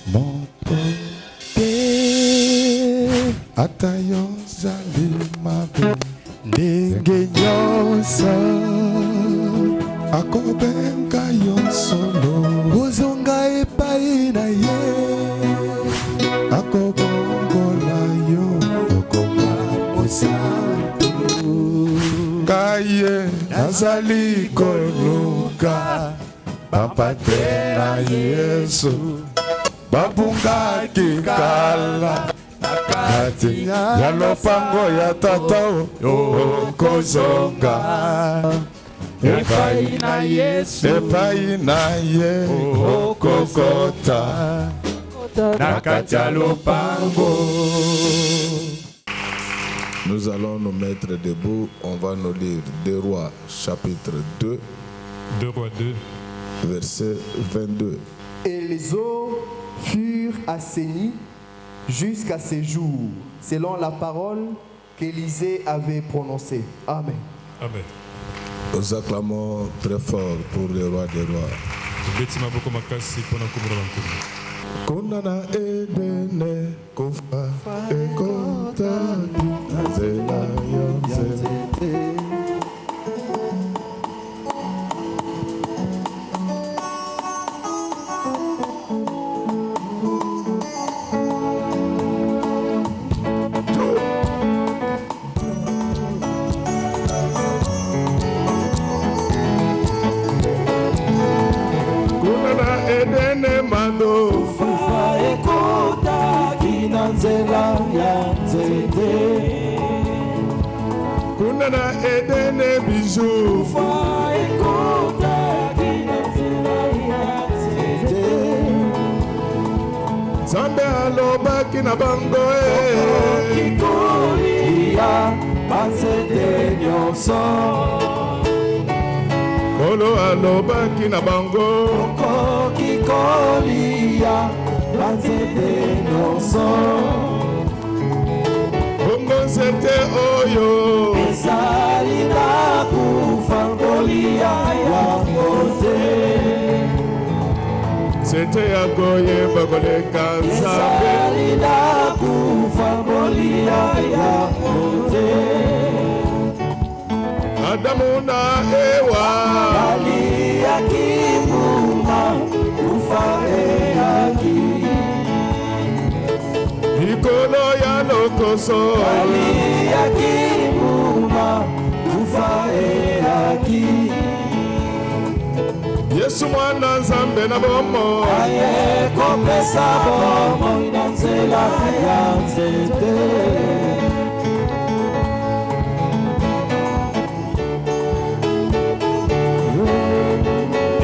motote atayo zali mabe ndenge nyonso akobenga yo solo ozonga epai na ye akobongola yo okoma mosantu kaye nazali koluka bapate na Yesu babungaki kala kati ya lopango ya tata okozonga epai na Yesu epai na ye okokota na kati ya lopango. Nous allons nous mettre debout, on va nous lire 2 Rois chapitre 2, 2 Rois 2, verset 22. Et les eaux furent assainies jusqu'à ce jour, selon la parole qu'Élisée avait prononcée. Amen. Amen. Nous acclamons très fort pour le roi des rois. Konana edene kofa ekota azela yonzete. Kunana edene bijou Zambe alobaki na bango Kolo alobaki na bango Bongo nzete oyo ezali na kufa kolia yango te nzete ya koyeba koleka nzambe ezali na kufa kolia yango te Adamu na Ewa baliaki mbuma kufa eyaki Nikolo ya lokoso baliaki mbuma kufa eyaki Yesu mwana nzambe na bomo aye kopesa bomo na nzela ya nzete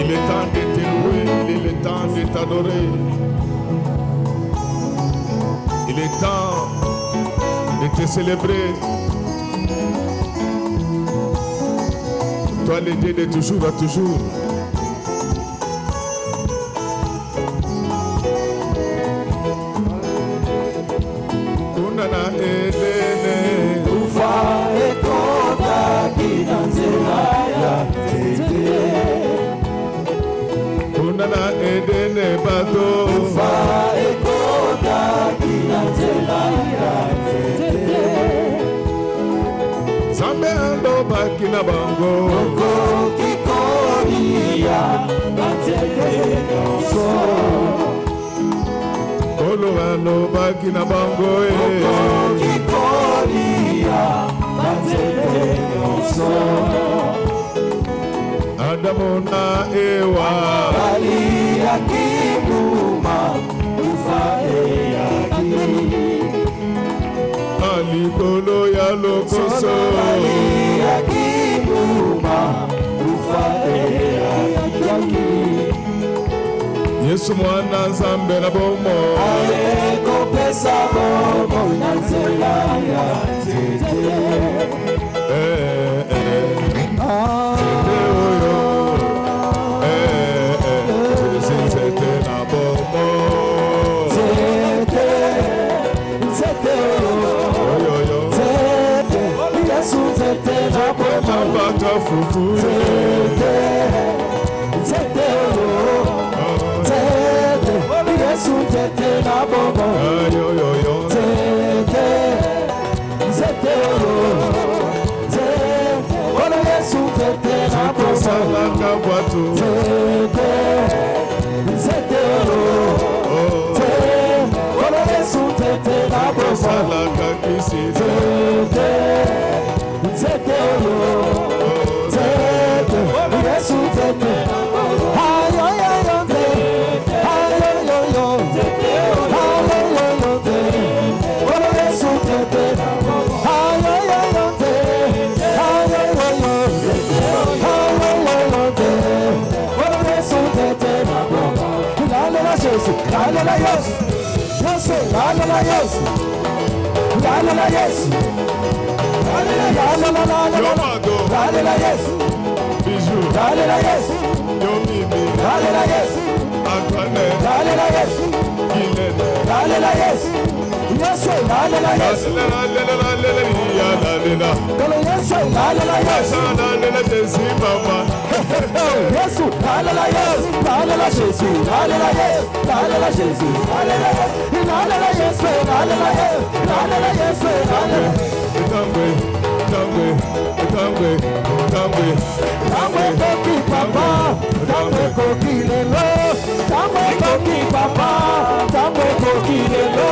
Il est temps de te louer, il est temps de t'adorer. Il est temps de te célébrer. Toi, le Dieu de toujours à toujours. Kunana edene ufa ekota kinanzela ya tete. Kunana edene bato ufa ekota kinanzela ya tete. Zambe alobaki na bango okokikolia batete nyonso Kolo alobaki na bango okokikolia batete nyonso Adamu na Ewa baliaki mbuma kufa eyaki Alikolo ya lokoso baliaki mbuma kufa eyaki Yesu mwana nzambe na bomo aye kopesa bomo na nzela ya tete Yesu tete bongo. Yo yo yo. Zete, zete yo. Zete, olo Yesu zete na bongo. Salaka watu. Zete, zete yo. Zete, olo Yesu zete na bongo. Salaka kisi. Zete, zete yo. Zete, olo Yesu zete na bongo. Ayo yo yo zete, ayo yo yo. Ayo yo yo zete, olo Yesu zete na bongo. Ayo yo yo zete, ayo yo yo. Ayo yo yo zete, olo Yesu zete na bongo. Lale la Yesu, lale la Yesu. Yesu, lale la Yesu. Lale la Yesu. Lale la Yesu. Lale la Yesu. Bijou. Lale la Yesu. Yo Mimi. Lale la Yesu. Antoinette. Lale la Yesu. Guylaine. Lale la Yesu. Yesu, lale la Yesu. Lalela. Kolo Yesu, lale la Yesu. Lalela Jesi mama. Yesu, lale la Yesu. Lale la Yesu. Lale la Yesu. Lale la Yesu. Lale la Yesu. Lale la Yesu. Lale la Yesu. Lale la Yesu. Lale la Tangwe. Tamwe koki papa, tamwe koki lelo, tamwe koki papa, tamwe koki lelo,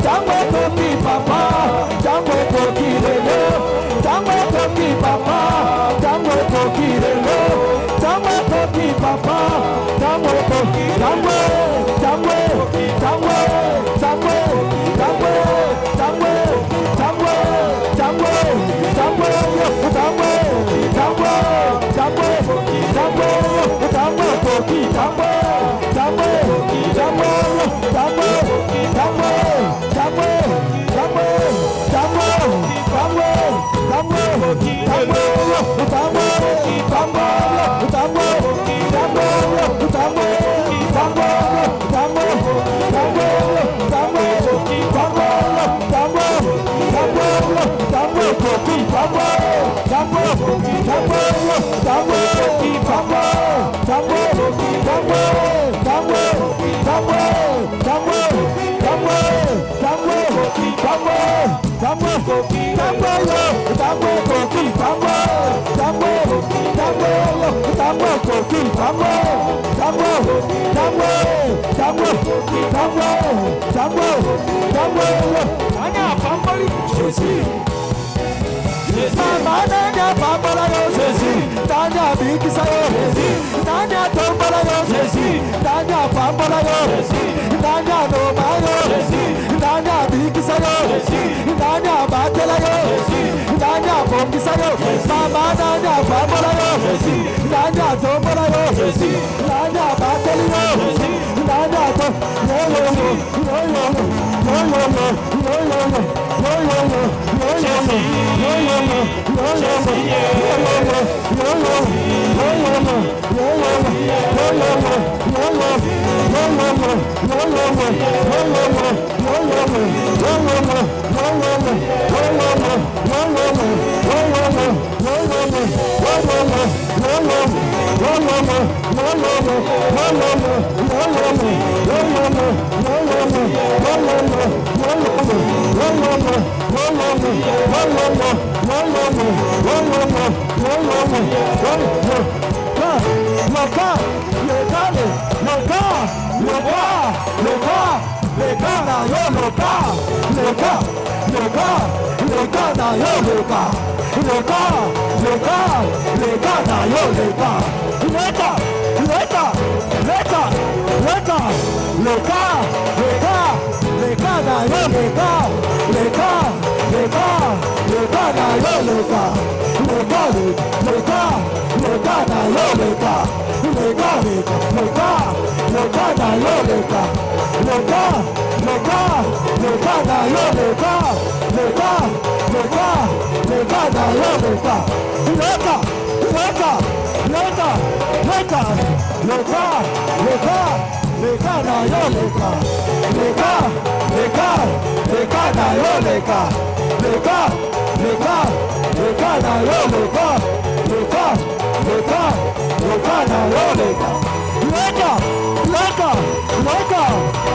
tamwe koki papa, tamwe koki lelo, tamwe koki papa, tamwe koki lelo, tamwe koki papa, tamwe koki tamwe, tamwe, tamwe, tamwe, tamwe, tamwe, tamwe, tamwe, tamwe, tamwe.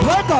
Leka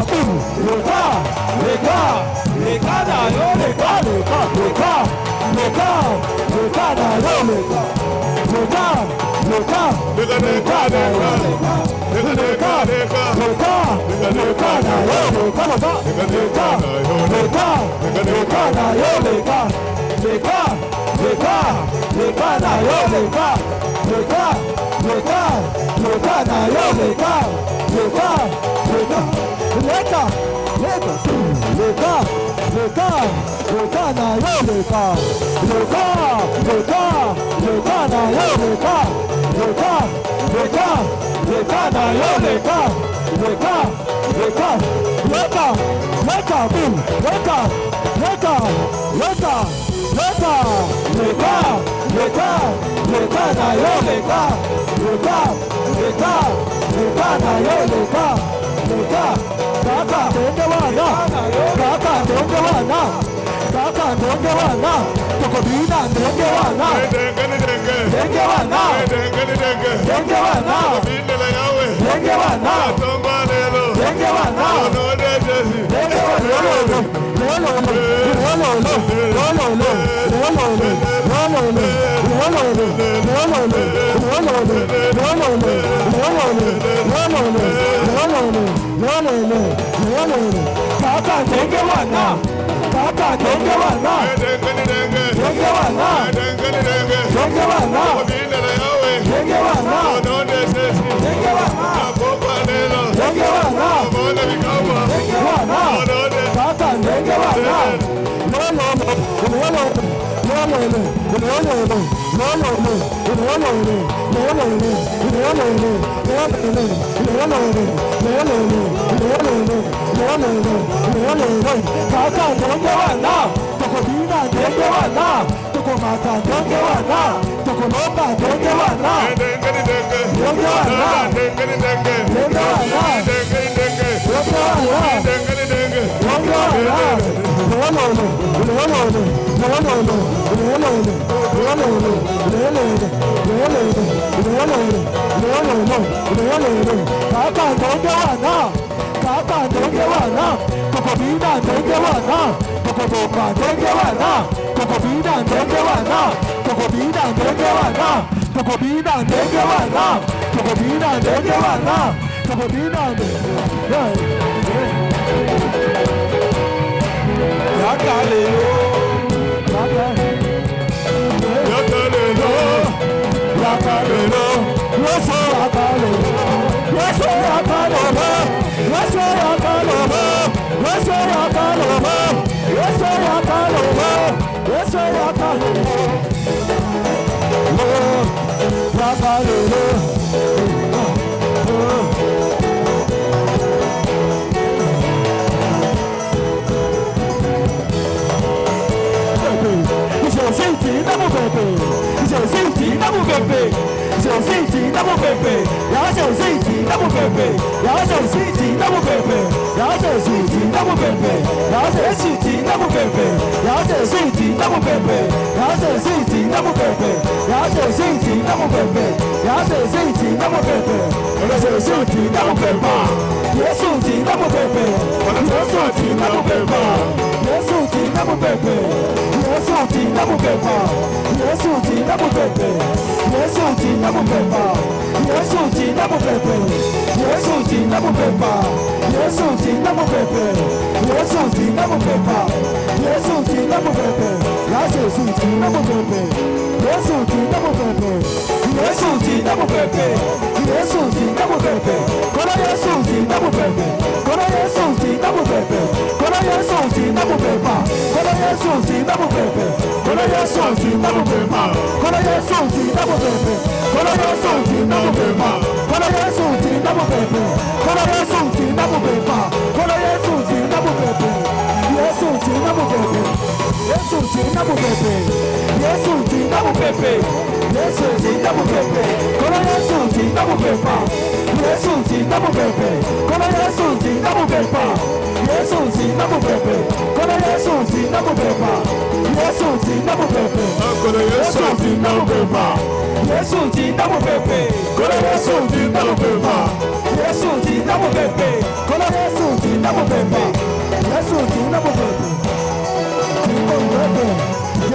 Yesu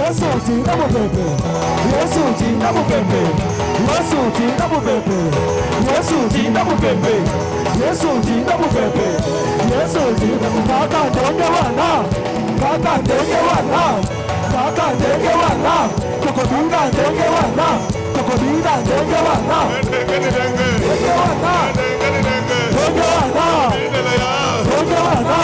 Yesu tina bubebe. Yesu tina bubebe. Yesu tina bubebe. Yesu tina bubebe. Yesu tina bubebe. Yesu tina kaka ndege wana. Kaka ndege wana. Kaka ndege wana. Kokodinga ndege wana. Kokodinga ndege wana. Ndege wana. Ndege wana. Ndege wana.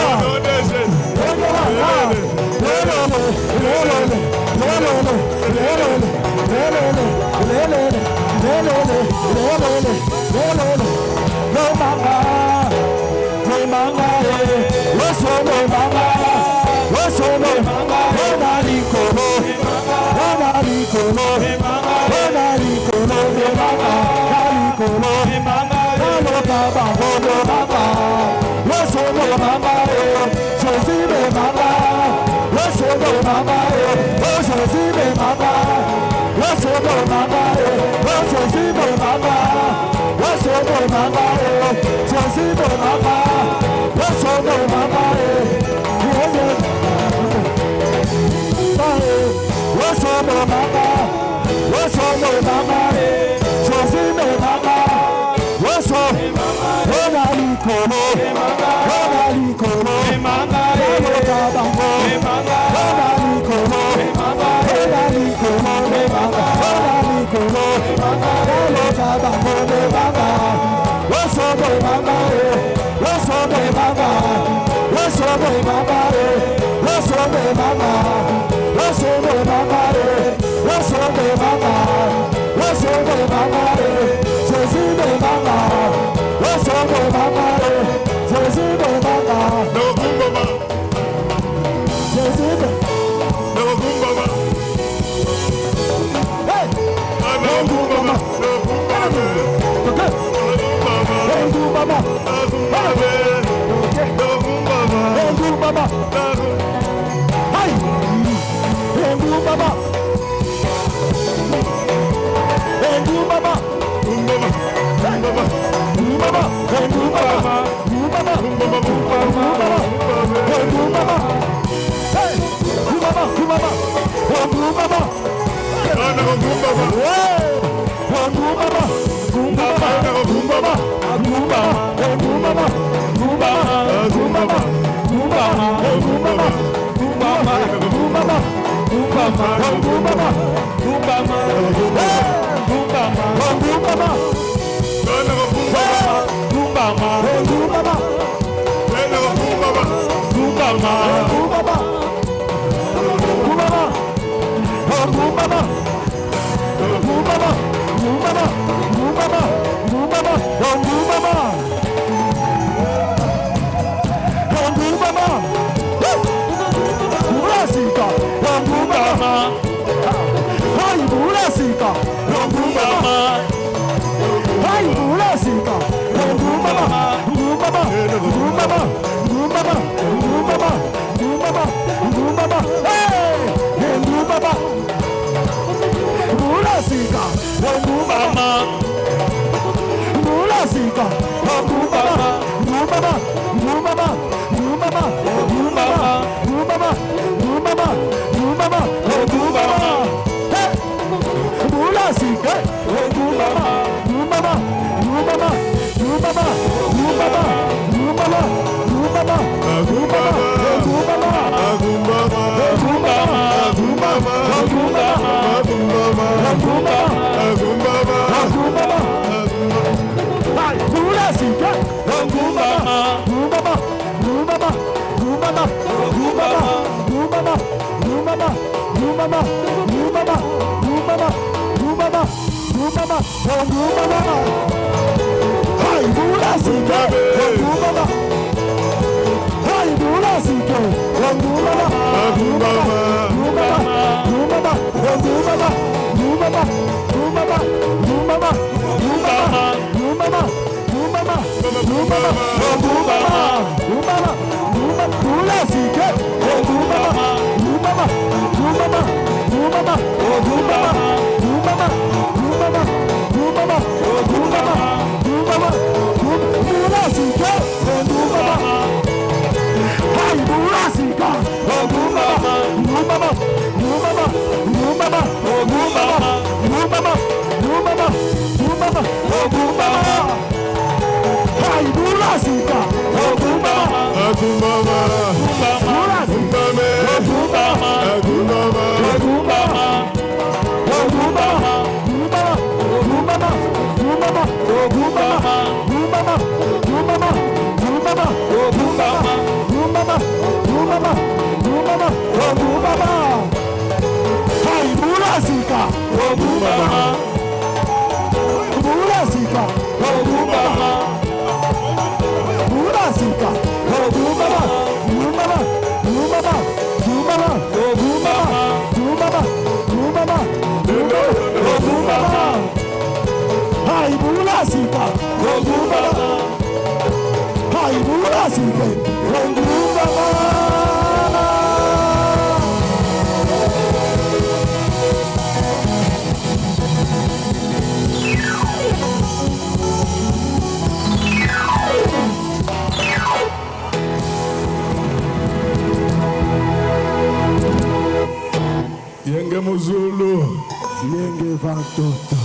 Yenge Muzulu. Yenge Vantoto.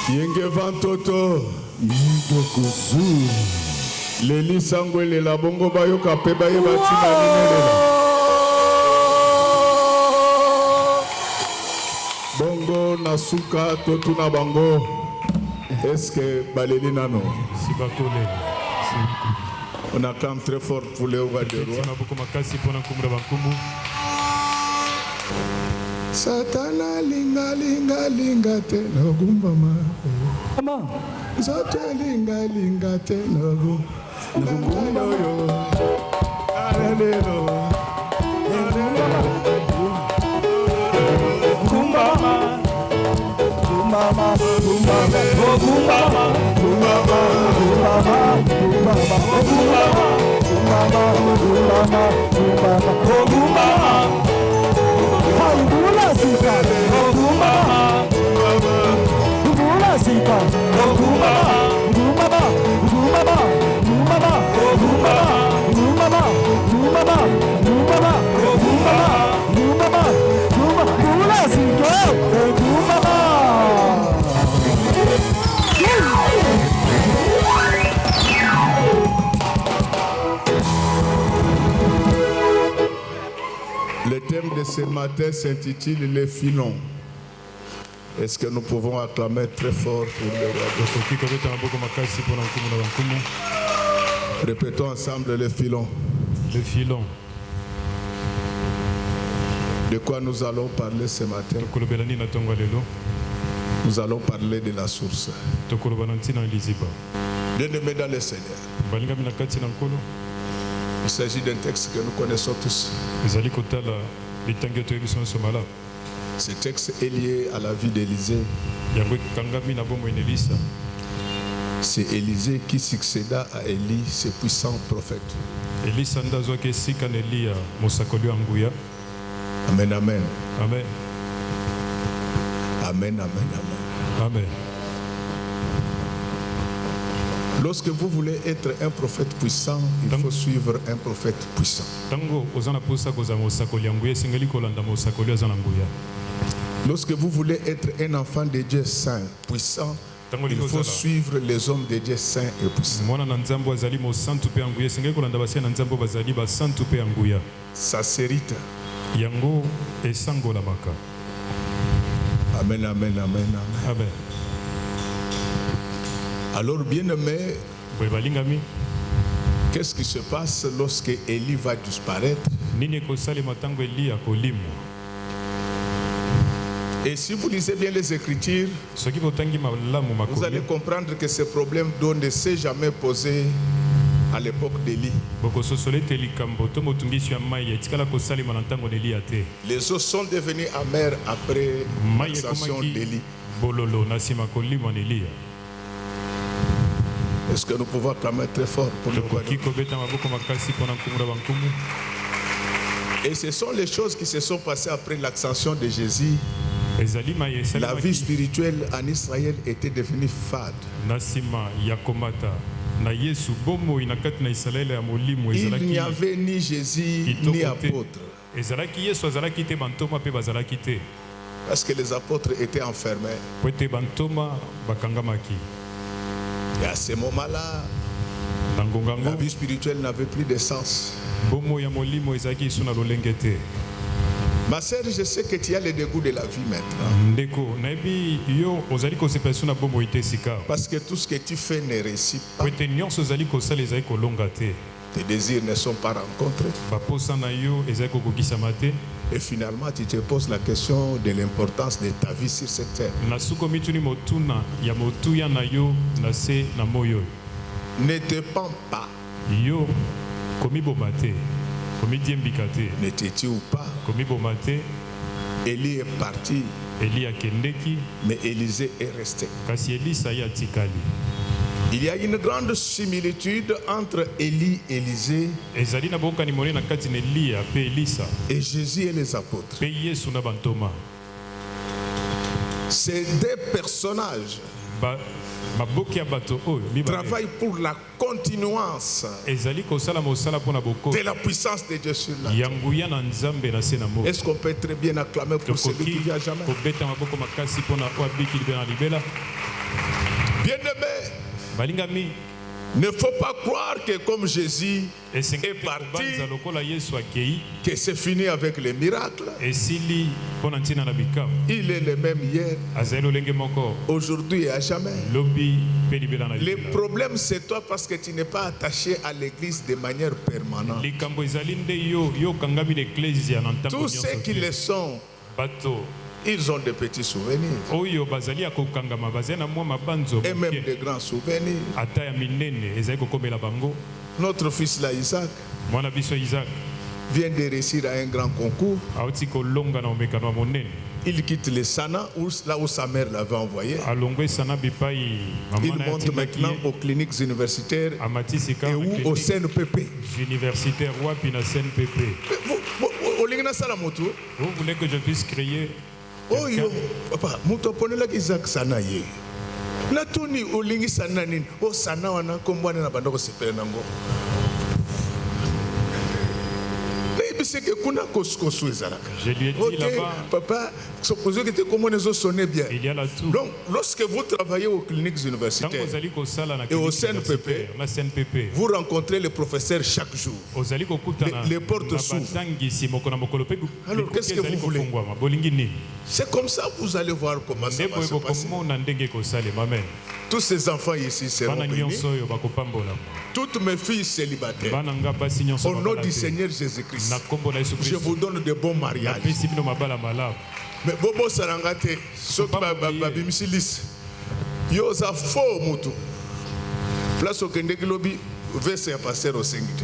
Yenge Vantoto. Yenge Kuzu. Leli Sangwele la bongo bayoka pe baye batina ninelela. Bongo nasuka totuna bango. Est-ce baleli nano? On acclame très fort pour les rois des rois. Satana linga linga linga te no gumbama. Zote linga linga te no gumbama yo. Alelo. Gumbama. Gumbama. Gumbama. Gumbama. Gumbama. Gumbama. Gumbama. Le thème de ce matin s'intitule Les filons. Est-ce que nous pouvons acclamer très fort pour le roi? Répétons ensemble les filons. Les filons. De quoi nous allons parler ce matin? Nous allons parler de la source. Bien-aimés dans le Seigneur. Il s'agit d'un texte que nous connaissons tous. Ce texte est lié à la vie d'Élisée. C'est Élisée qui succéda à Élie, ce puissant prophète. Amen, amen. Amen. Amen, amen, amen. Amen. Lorsque vous voulez être un prophète puissant, il faut suivre un prophète puissant. Lorsque vous voulez être un enfant de Dieu saint, puissant, il faut suivre les hommes de Dieu saints et puissants. Ça s'hérite. Amen, amen, amen, amen. Amen. Alors, bien-aimé, qu'est-ce qui se passe lorsque Élie va disparaître? Et si vous lisez bien les Écritures, vous allez comprendre que ce problème d'eau ne s'est jamais posé à l'époque d'Élie. Les eaux sont devenues amères après l'ascension d'Élie. Est-ce que nous pouvons acclamer très fort pour le roi? Et ce sont les choses qui se sont passées après l'ascension de Jésus. La vie spirituelle en Israël était devenue fade. Il n'y avait ni Jésus ni apôtres. Parce que les apôtres étaient enfermés. Et à ce moment-là, La vie spirituelle n'avait plus de sens. Ma sœur, je sais que tu as le dégoût de la vie maintenant. Parce que tout ce que tu fais ne réussit pas. Tes désirs ne sont pas rencontrés. Et finalement, tu te poses la question de l'importance de ta vie sur cette terre. Ne te pends pas. Ne te tue pas. Élie est parti. Mais Élisée est resté. Il y a une grande similitude entre Élie et Élisée et Jésus et les apôtres. Ces deux personnages travaillent pour la continuance de la puissance de Dieu sur la terre. Est-ce qu'on peut très bien acclamer pour celui qui vient jamais? Bien-aimé, ne faut pas croire que comme Jésus est parti, que c'est fini avec les miracles. Il est le même hier, aujourd'hui et à jamais. Le problème c'est toi parce que tu n'es pas attaché à l'église de manière permanente. Tous ceux qui le sont, ils ont des petits souvenirs et même des grands souvenirs. Notre fils là, Isaac, vient de réussir à un grand concours. Il quitte le Sana, là où sa mère l'avait envoyé. Il monte maintenant aux cliniques universitaires et où au CNPP. Vous voulez que je puisse créer? Oh yo, papa, muto ponela Isaac sana ye. Natuni olingi sana nini? O sana wana kombwana na bandoko sepele nango. Je lui ai dit là-bas, papa, il y a la tour. Donc, lorsque vous travaillez aux cliniques universitaires et au CNPP, vous rencontrez le professeur chaque jour. Les portes s'ouvrent. Alors, qu'est-ce que vous voulez? C'est comme ça que vous allez voir comment ça va se passer. Tous ces enfants ici seront bénis. Toutes mes filles célibataires, au nom du Seigneur Jésus-Christ, je vous donne de bons mariages. Mais Bobo Sarangate, Babimisilis, Yosa faux mutu. Place au Kendekilobi, verset à passer au Sengite.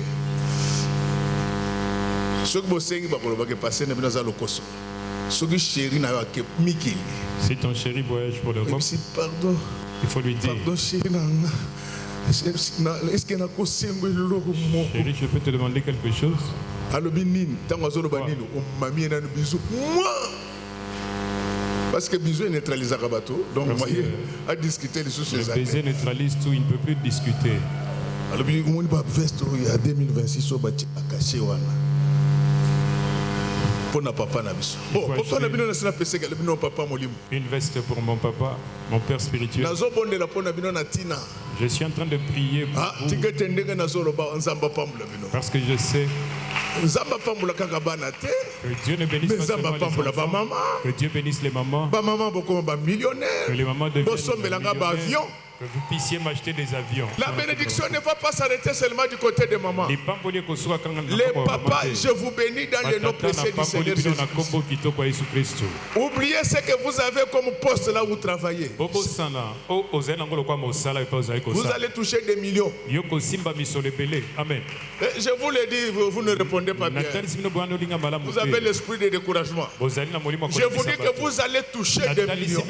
Ce que vous savez, c'est passer dans le Koso. Ce que chéri n'a pas Mikil. Si ton chéri voyage pour le Rome, pardon. Il faut lui dire. Pardon, chéri. Est-ce qu'il y a Chérie, je peux te demander quelque chose? Parce que bisou neutralise le bateau. Donc, moi, à discuter les choses. Le baiser neutralise tout, il ne peut plus discuter. Alors, il y a 2026, une veste pour mon papa, mon père spirituel. Je suis en train de prier pour vous parce que je sais que Dieu ne bénisse pas seulement les enfants, que Dieu bénisse les mamans, que les mamans deviennent millionnaires, que vous puissiez m'acheter des avions. La bénédiction ne va pas s'arrêter seulement du côté des mamans. Les papas, je vous bénis dans le nom précieux du Seigneur Jésus-Christ. Oubliez ce que vous avez comme poste là où vous travaillez. Vous allez toucher des millions. Amen. Je vous le dis, vous ne répondez pas bien. Vous avez l'esprit de découragement. Je vous dis que vous allez toucher des millions.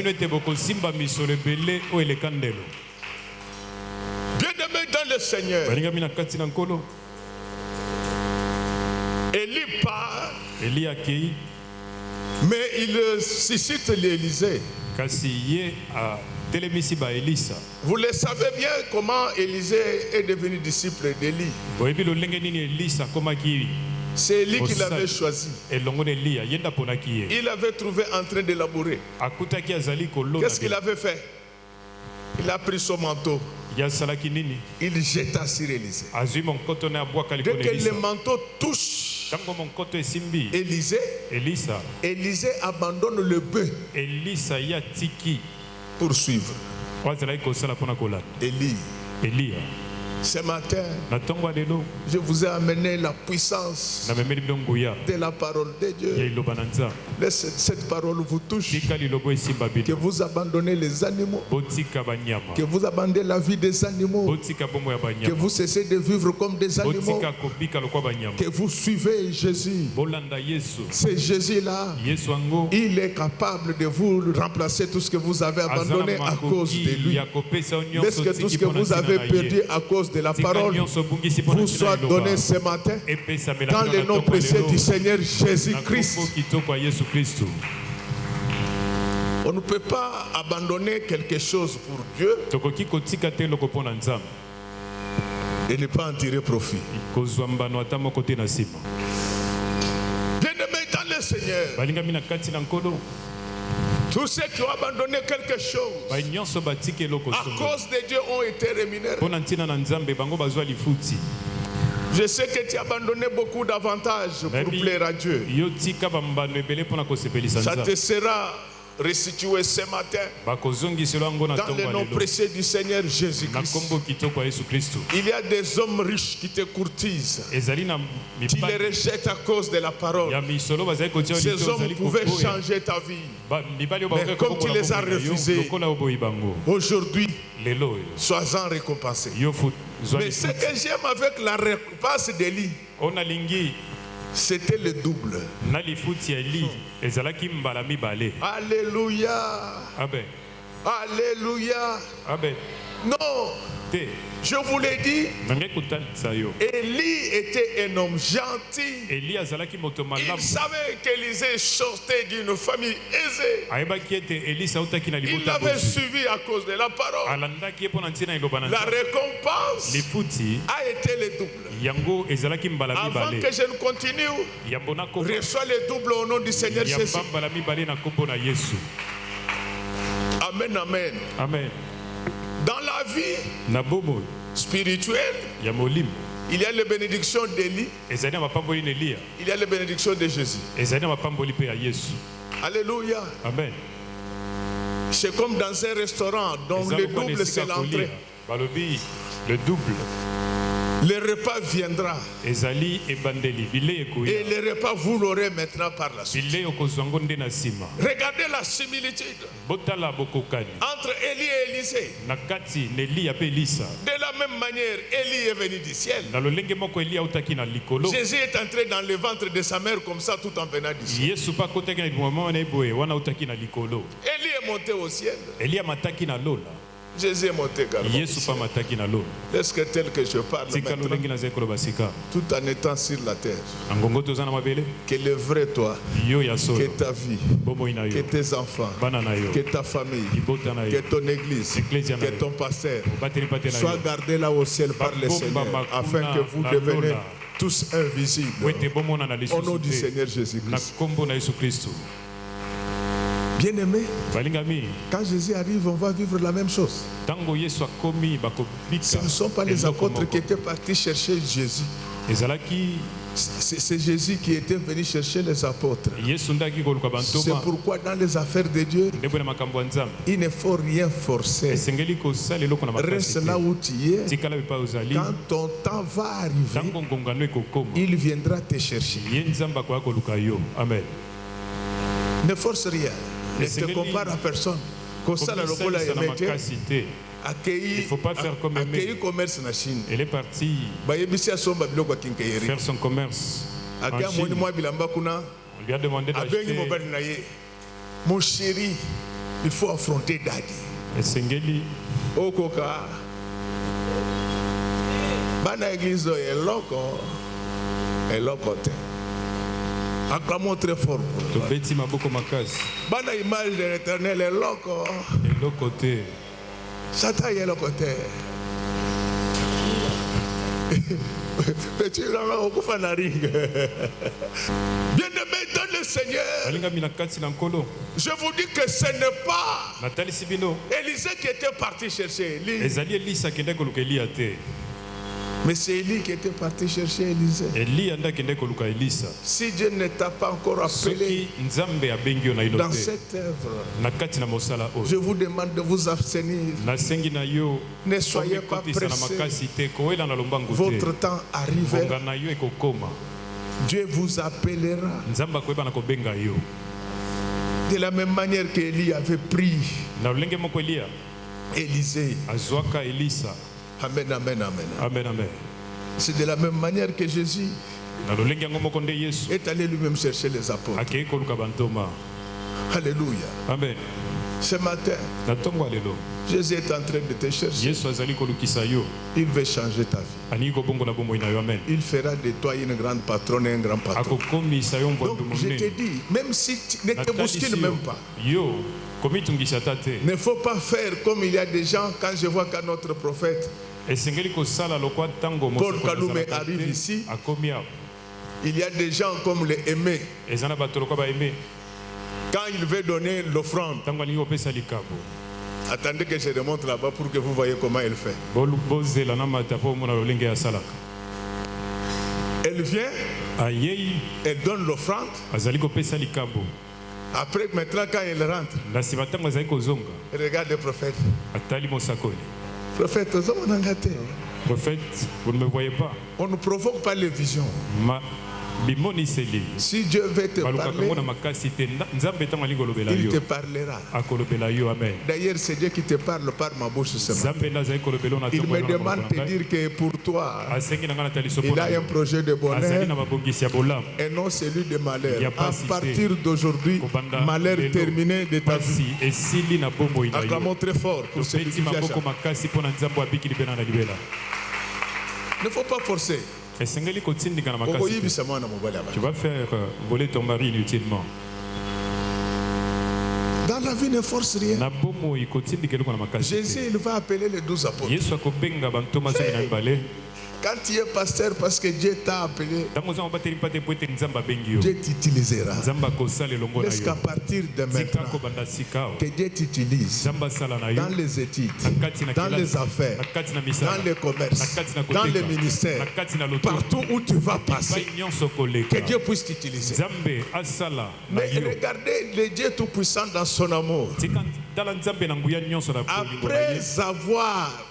Bien-aimé dans le Seigneur, Élie part, mais il suscite l'Élysée. Vous le savez bien comment Élisée est devenu disciple d'Élie. C'est Élie qui l'avait choisi. Il avait trouvé en train de labourer. Qu'est-ce qu'il avait fait? Il a pris son manteau. il jeta sur Élisée. Dès que le manteau touche Élisée, Élisée abandonne le bœuf pour suivre Élie. Ce matin, je vous ai amené la puissance de la parole de Dieu. Laisse cette parole vous touche. Que vous abandonnez les animaux. Que vous abandonnez la vie des animaux. Que vous cessez de vivre comme des animaux. Que vous suivez Jésus. C'est Jésus-là. Il est capable de vous remplacer tout ce que vous avez abandonné à cause de lui. Laisse que tout ce que vous avez perdu à cause de la parole vous soit donné ce matin dans le nom précieux du Seigneur Jésus-Christ. On ne peut pas abandonner quelque chose pour Dieu et ne pas en tirer profit. Bien-aimé dans le Seigneur, tous ceux qui ont abandonné quelque chose à cause de Dieu ont été rémunérés. Je sais que tu as abandonné beaucoup d'avantages pour plaire à Dieu. Ça te sera restitué ce matin dans le nom précieux du Seigneur Jésus-Christ. Il y a des hommes riches qui te courtisent. Tu les rejettes à cause de la parole. Ces hommes pouvaient changer ta vie, mais comme tu les as refusés, aujourd'hui, sois-en récompensé. Mais ce que j'aime avec la récompense d'Élie, c'était le double. Alléluia. Amen. Alléluia. Amen. Non. Je vous l'ai dit, Élie était un homme gentil. Il savait qu'Élisée sortait d'une famille aisée. Il l'avait suivi à cause de la parole. La récompense a été le double. Avant que je ne continue, reçois le double au nom du Seigneur Jésus. Amen, amen. Amen. Dans la vie spirituelle, il y a les bénédictions d'Élie, il y a les bénédictions de Jésus. Alléluia. Amen. C'est comme dans un restaurant, donc le double c'est l'entrée. Le double. Le repas viendra. Et le repas, vous l'aurez maintenant par la suite. Regardez la similitude entre Élie et Élisée. De la même manière, Élie est venu du ciel. Jésus est entré dans le ventre de sa mère comme ça tout en venant du ciel. Élie est monté au ciel. Jésus est monté également. Est-ce que tel que je parle maintenant, tout en étant sur la terre, que le vrai toi, que ta vie, que tes enfants, que ta famille, que ton église, que ton pasteur soit gardé là au ciel par le Seigneur, afin que vous deveniez tous invisibles au nom du Seigneur Jésus-Christ. Bien-aimé, quand Jésus arrive, on va vivre la même chose. Ce ne sont pas les apôtres qui étaient partis chercher Jésus. C'est Jésus qui était venu chercher les apôtres. C'est pourquoi dans les affaires de Dieu, il ne faut rien forcer. Reste là où tu es. Quand ton temps va arriver, il viendra te chercher. Amen. Ne force rien. Ne te compare à personne. Il ne faut pas faire comme Aimé. Elle est partie faire son commerce en Chine. On lui a demandé d'acheter. Mon chéri, il faut affronter Daddy. Okoka. Bana église est loco. Et locote. Acclamons très fort. Bana image de l'Éternel est loco. Satan est locoté. Bien-aimé dans le Seigneur, je vous dis que ce n'est pas Élisée qui était parti chercher Élie. Mais c'est Élie qui était parti chercher Élisée. Si Dieu ne t'a pas encore appelé dans cette œuvre, je vous demande de vous abstenir. Ne soyez pas pressés. Votre temps arrivera. Dieu vous appellera. De la même manière qu'Élie avait pris Élisée. Amen, amen, amen. Amen, amen. C'est de la même manière que Jésus est allé lui-même chercher les apôtres. Alléluia. Amen. Ce matin, Jésus est en train de te chercher. Il veut changer ta vie. Il fera de toi une grande patronne et un grand patron. Donc je te dis, même si tu ne te bouscules même pas, ne faut pas faire comme il y a des gens, quand je vois qu'à notre prophète Paul Kaloumé arrive ici, il y a des gens comme les aimés. Quand il veut donner l'offrande, attendez que je remonte là-bas pour que vous voyez comment elle fait. Elle vient, elle donne l'offrande. Après, maintenant, quand elle rentre, regarde le prophète. Prophète, vous ne me voyez pas. On ne provoque pas les visions. Si Dieu veut te parler, il te parlera. D'ailleurs, c'est Dieu qui te parle par ma bouche ce matin. Il me demande de te dire que pour toi, il a un projet de bonheur et non celui de malheur. À partir d'aujourd'hui, malheur terminé de ta vie. Acclamons très fort pour celui qui vient. Il ne faut pas forcer. Tu vas faire voler ton mari inutilement. Dans la vie, ne force rien. Jésus, il va appeler les 12 apôtres. Quand tu es pasteur parce que Dieu t'a appelé, Dieu t'utilisera. Laisse qu'à partir de maintenant, que Dieu t'utilise dans les études, dans les affaires, dans le commerce, dans le ministère, partout où tu vas passer, que Dieu puisse t'utiliser. Mais regardez le Dieu Tout-Puissant dans son amour. Après avoir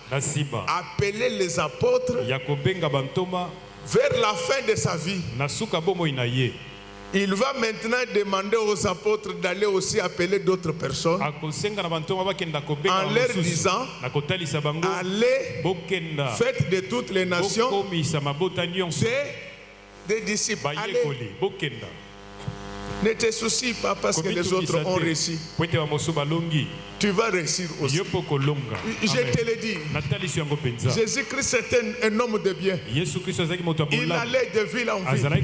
appelé les apôtres vers la fin de sa vie, il va maintenant demander aux apôtres d'aller aussi appeler d'autres personnes en leur disant: allez, faites de toutes les nations des disciples. Allez. Ne te soucie pas parce que les autres ont réussi. Tu vas réussir aussi. Je te le dis. Jésus-Christ était un homme de bien. Il allait de ville en ville.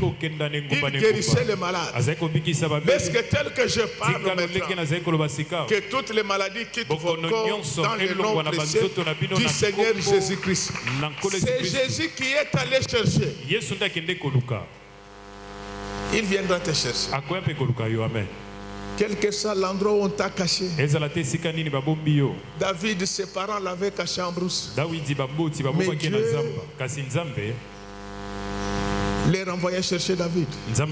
Il guérissait les malades. Est-ce que tel que je parle maintenant, que toutes les maladies quittent vos corps dans le nom précieux du Seigneur Jésus-Christ. C'est Jésus qui est allé chercher. Il viendra te chercher. Quel que soit l'endroit où on t'a caché. David, ses parents l'avaient caché en brousse. Mais Dieu les renvoyait chercher David. Tel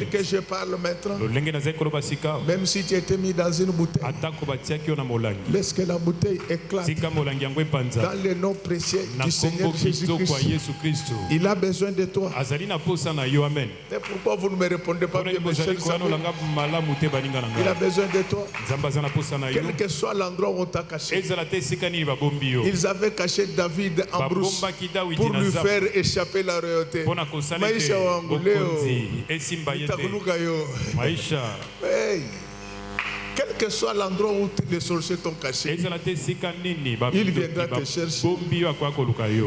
que je parle maintenant, même si tu étais mis dans une bouteille, laisse que la bouteille éclate dans le nom précieux du Seigneur Jésus-Christ. Il a besoin de toi. Et pourquoi vous ne me répondez pas bien, mes chers amis? Il a besoin de toi. Quel que soit l'endroit où on t'a caché. Ils avaient caché David en brousse pour lui faire échapper la royauté. Maisha wangu leo itakuluka yo. Hey. Quel que soit l'endroit où les sorciers t'ont caché, il viendra te chercher.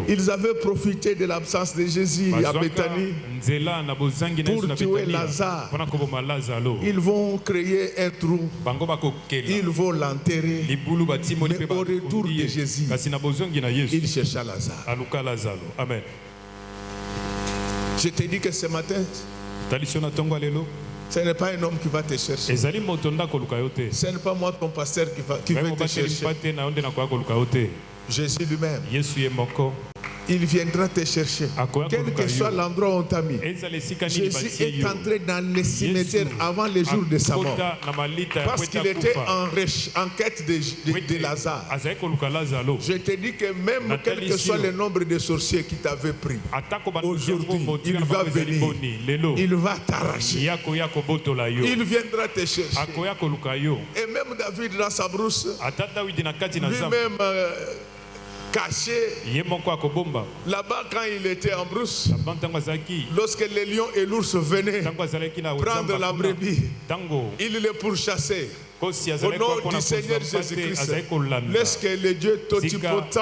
Ils avaient profité de l'absence de Jésus à Bethanie pour tuer Lazare. Ils vont créer un trou. Ils vont l'enterrer. Mais au retour de Jésus, il chercha Lazare. Amen. Je te dis que ce matin, ce n'est pas un homme qui va te chercher. Ce n'est pas moi ton pasteur qui va te chercher. Jésus lui-même. Il viendra te chercher. Quel que soit l'endroit où on t'a mis. Jésus est entré dans les cimetières avant le jour de sa mort. Parce qu'il était en quête de Lazare. Je te dis que même quel que soit le nombre de sorciers qui t'avaient pris, aujourd'hui, il va venir. Il va t'arracher. Il viendra te chercher. Et même David dans sa brousse, lui-même caché là-bas quand il était en brousse, lorsque les lions et l'ours venaient prendre la brebis, il les pourchassait. Au nom du Seigneur Jésus-Christ, laisse que le Dieu totipotent,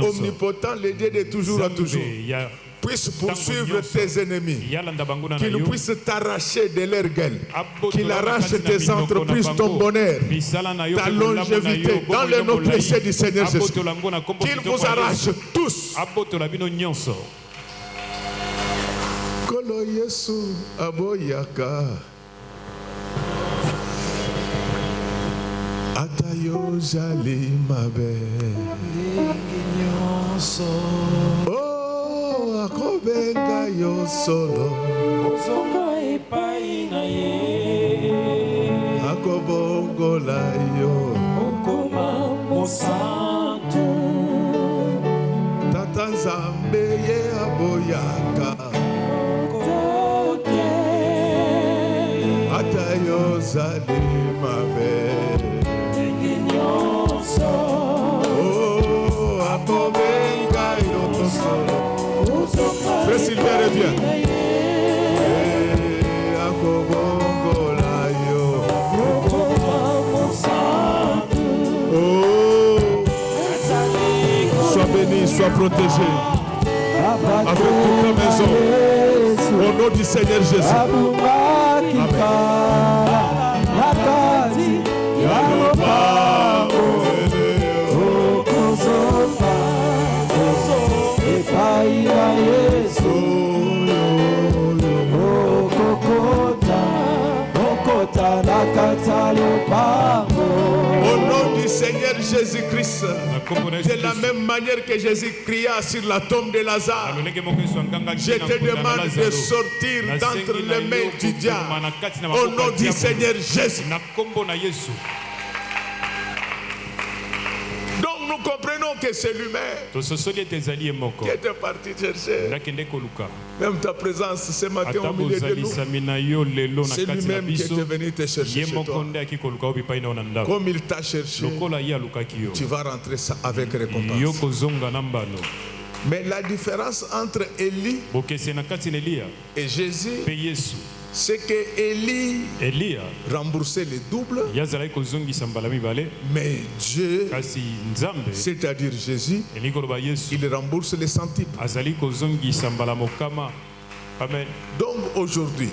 omnipotent, le Dieu de toujours à toujours, puisse poursuivre tes ennemis, qu'il puisse t'arracher de leur gueule, qu'il arrache tes entreprises, ton bonheur, ta longévité, dans le nom précieux du Seigneur Jésus, qu'il vous arrache tous. Kolo Yesu aboyaka atayo jali mabe. Akobenga yo solo akobongola yo Tata Nzambe ye aboyaka atayo zali mabe akobenga yo solo. Frère Sylvain revient. Sois béni, sois protégé. Avec toute ta maison. Au nom du Seigneur Jésus. Amen. Au nom du Seigneur Jésus-Christ, de la même manière que Jésus cria sur la tombe de Lazare, je te demande de sortir d'entre les mains du diable. Au nom du Seigneur Jésus. Nous comprenons que c'est lui-même qui était parti chercher. Même ta présence ce matin au milieu de nous, c'est lui-même qui était venu te chercher chez toi. Comme il t'a cherché, tu vas rentrer avec récompense. Mais la différence entre Élie et Jésus, c'est que Élie remboursait les doubles, mais Dieu, c'est-à-dire Jésus, il rembourse les centiples. Donc aujourd'hui,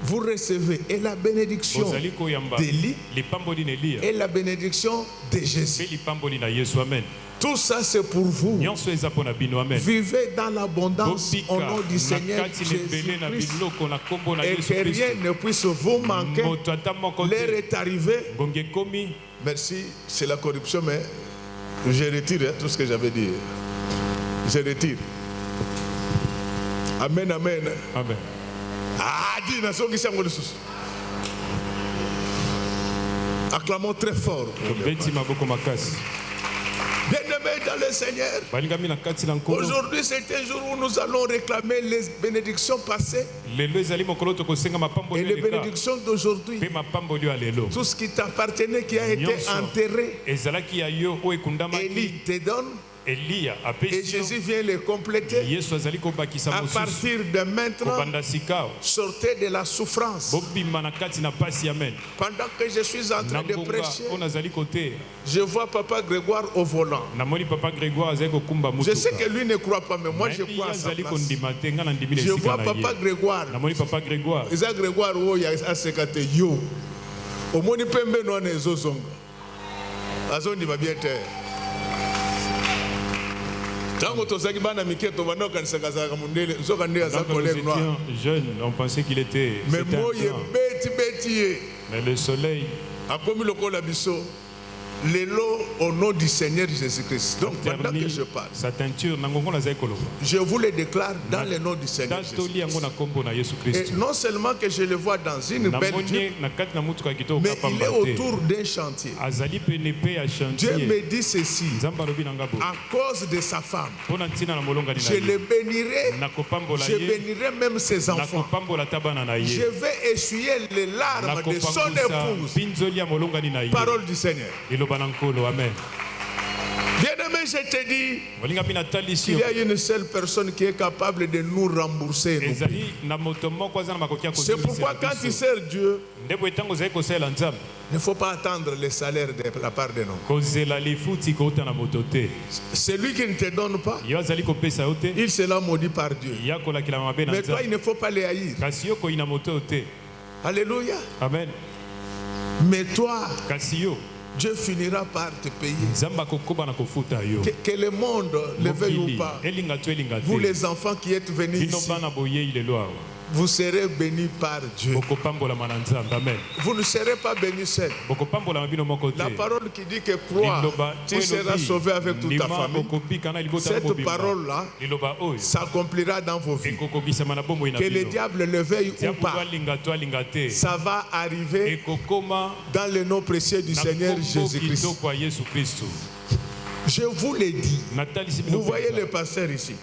vous recevez et la bénédiction d'Élie et la bénédiction de Jésus. Tout ça c'est pour vous. Vivez dans l'abondance au nom du Seigneur Jésus-Christ et que rien ne puisse vous manquer. L'heure est arrivée. Merci, c'est la corruption, mais je retire tout ce que j'avais dit. Je retire. Amen, amen. Amen. Acclamons très fort. Bien-aimés dans le Seigneur, aujourd'hui c'est un jour où nous allons réclamer les bénédictions passées et les bénédictions d'aujourd'hui. Tout ce qui t'appartenait, qui a été enterré, Élie te donne. Et Jésus vient les compléter. À partir de maintenant, sortez de la souffrance. Pendant que je suis en train de prêcher, je vois Papa Grégoire au volant. Je sais que lui ne croit pas, mais moi je crois à sa place. Je vois Papa Grégoire. Isa Grégoire, oh, ya asekate yo. Omoni pembe no na ezozonga. Azondi babiete. Tango tozaki bana miketo bana kanisaka za mundele, zoka ndé za collègue noir. Jeune, on pensait qu'il était. Mais moye beti. Mais le soleil a commis le col biso. Les lots au nom du Seigneur Jésus-Christ. Donc pendant que je parle, je vous le déclare dans le nom du Seigneur Jésus-Christ. Et non seulement que je le vois dans une belle Dieu, mais il est autour d'un chantier. Dieu me dit ceci, à cause de sa femme, je le bénirai, je bénirai même ses enfants. Je vais essuyer les larmes de son épouse. Parole du Seigneur. Amen. Bien-aimé, je te dis, il y a une seule personne qui est capable de nous rembourser. C'est pourquoi quand tu sers Dieu, il ne faut pas attendre le salaire de la part de nous. Celui qui ne te donne pas, il sera maudit par Dieu. Mais toi, il ne faut pas les haïr. Alléluia. Amen. Mais toi, Dieu finira par te payer. Que le monde le veuille ou pas, vous les enfants qui êtes venus ici, vous serez bénis par Dieu. Vous ne serez pas bénis seul. La parole qui dit que crois, tu seras sauvé avec toute ta famille. Cette parole-là s'accomplira dans vos vies. Que le diable le veuille ou pas, ça va arriver dans le nom précieux du Seigneur Jésus-Christ. Je vous l'ai dit. Vous voyez les pasteurs ici.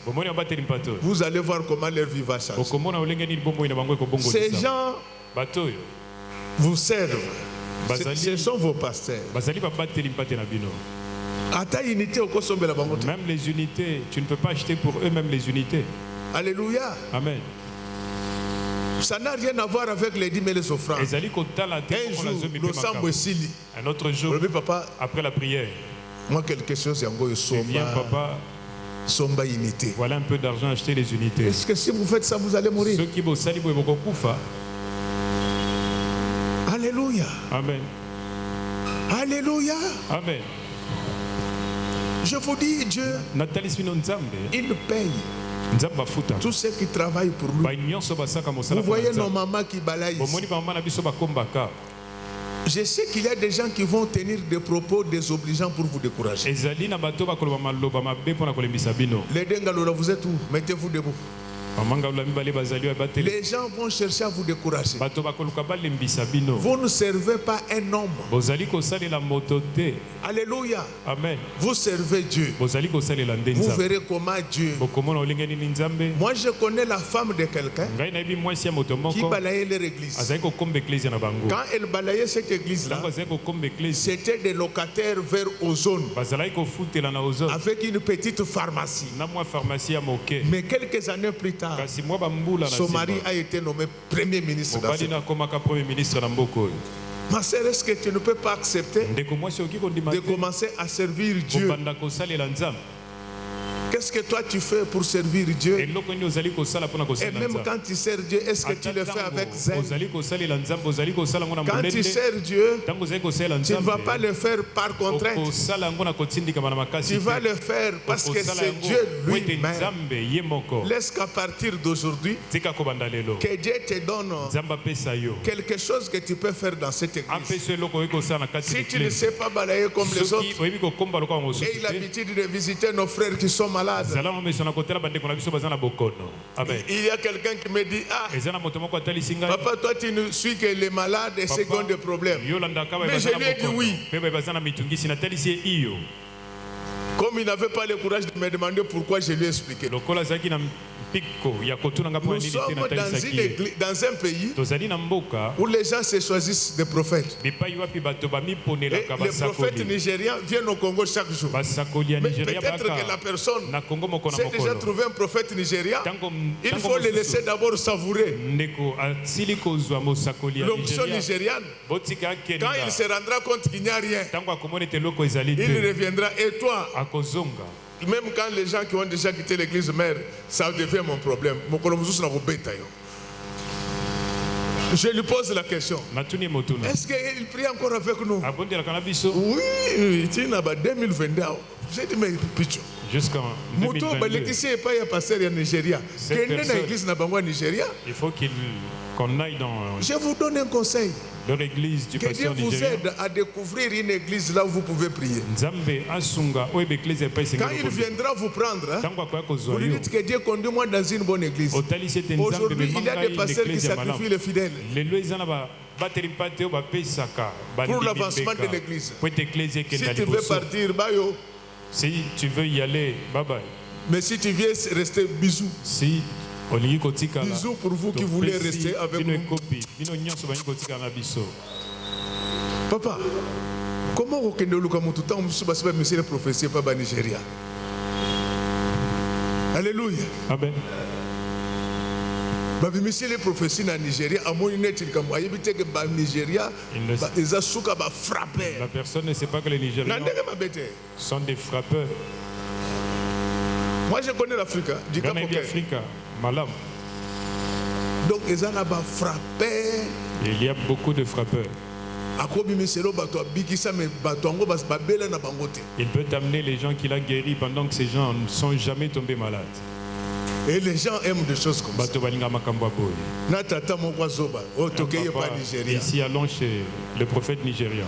Vous allez voir comment leur vie va changer. Ces gens vous servent. Ce sont vos pasteurs. Même les unités, tu ne peux pas acheter pour eux même les unités. Alléluia. Amen. Ça n'a rien à voir avec les dîmes et les offrandes. Un autre jour, après la prière, moi quelque chose somba unité. Voilà un peu d'argent acheter les unités. Est-ce que si vous faites ça vous allez mourir? Alléluia. Amen. Alléluia. Amen. Je vous dis, Dieu, il paye tous ceux qui travaillent pour lui. Vous voyez nos mamans qui balayent. Je sais qu'il y a des gens qui vont tenir des propos désobligeants pour vous décourager. Les Dengalora, vous êtes où? Mettez-vous debout. Les gens vont chercher à vous décourager. Vous ne servez pas un homme. Alléluia. Amen. Vous servez Dieu. Vous verrez comment Dieu. Moi je connais la femme de quelqu'un qui balayait leur église. Quand elle balayait cette église-là, c'était des locataires vers Ozone avec une petite pharmacie. Mais quelques années plus tard, son mari a été nommé premier ministre. Ma sœur, est-ce que tu ne peux pas accepter de commencer à servir Dieu? Qu'est-ce que toi tu fais pour servir Dieu? Et même quand tu sers Dieu, est-ce que tu le fais avec zèle? Quand tu sers Dieu, tu ne vas pas le faire par contrainte. Tu vas le faire parce que c'est Dieu lui-même. Laisse qu'à partir d'aujourd'hui, que Dieu te donne quelque chose que tu peux faire dans cette église. Si tu ne sais pas balayer comme les autres, et l'habitude de visiter nos frères qui sont malades. Il y a quelqu'un qui me dit, ah, papa, toi tu ne suis que les malades et ceux qui ont des problèmes. Mais je lui ai dit oui. Comme il n'avait pas le courage de me demander pourquoi, je lui ai expliqué. Nous sommes dans un pays où les gens se choisissent des prophètes. Et les prophètes nigériens viennent au Congo chaque jour. Mais peut-être que la personne s'est déjà trouvé un prophète nigérien. Il faut le laisser d'abord savourer l'onction nigériane. Quand il se rendra compte qu'il n'y a rien, il reviendra. Et toi, même quand les gens qui ont déjà quitté l'église mère, ça devient mon problème. Je lui pose la question. Est-ce qu'il prie encore avec nous? Oui, il y a 2022. J'ai dit, mais pichou. Jusqu'en 2022. Il faut qu'on aille dans... Je vous donne un conseil. Leur église du que Dieu vous aide à découvrir une église là où vous pouvez prier. Quand il viendra vous prendre, vous lui dites que Dieu conduit-moi dans une bonne église. Aujourd'hui, il y a des pasteurs qui sacrifient les fidèles pour l'avancement de l'église. Si tu veux partir, bayo. Si tu veux y aller, bye bye. Mais si tu viens rester, bisous. Si bisous pour vous qui voulez rester avec nous. Papa, comment vous pouvez monsieur le prophétie pas Nigeria? Alléluia. Amen. Monsieur le prophétie na Nigeria, à mon net Nigeria, la personne ne sait pas que les Nigériens sont des frappeurs. Moi je connais l'Afrique. Donc ils ont frappé. Il y a beaucoup de frappeurs. Il peut amener les gens qu'il a guéris pendant que ces gens ne sont jamais tombés malades. Et les gens aiment des choses comme ça. Ici, allons chez le prophète nigérian.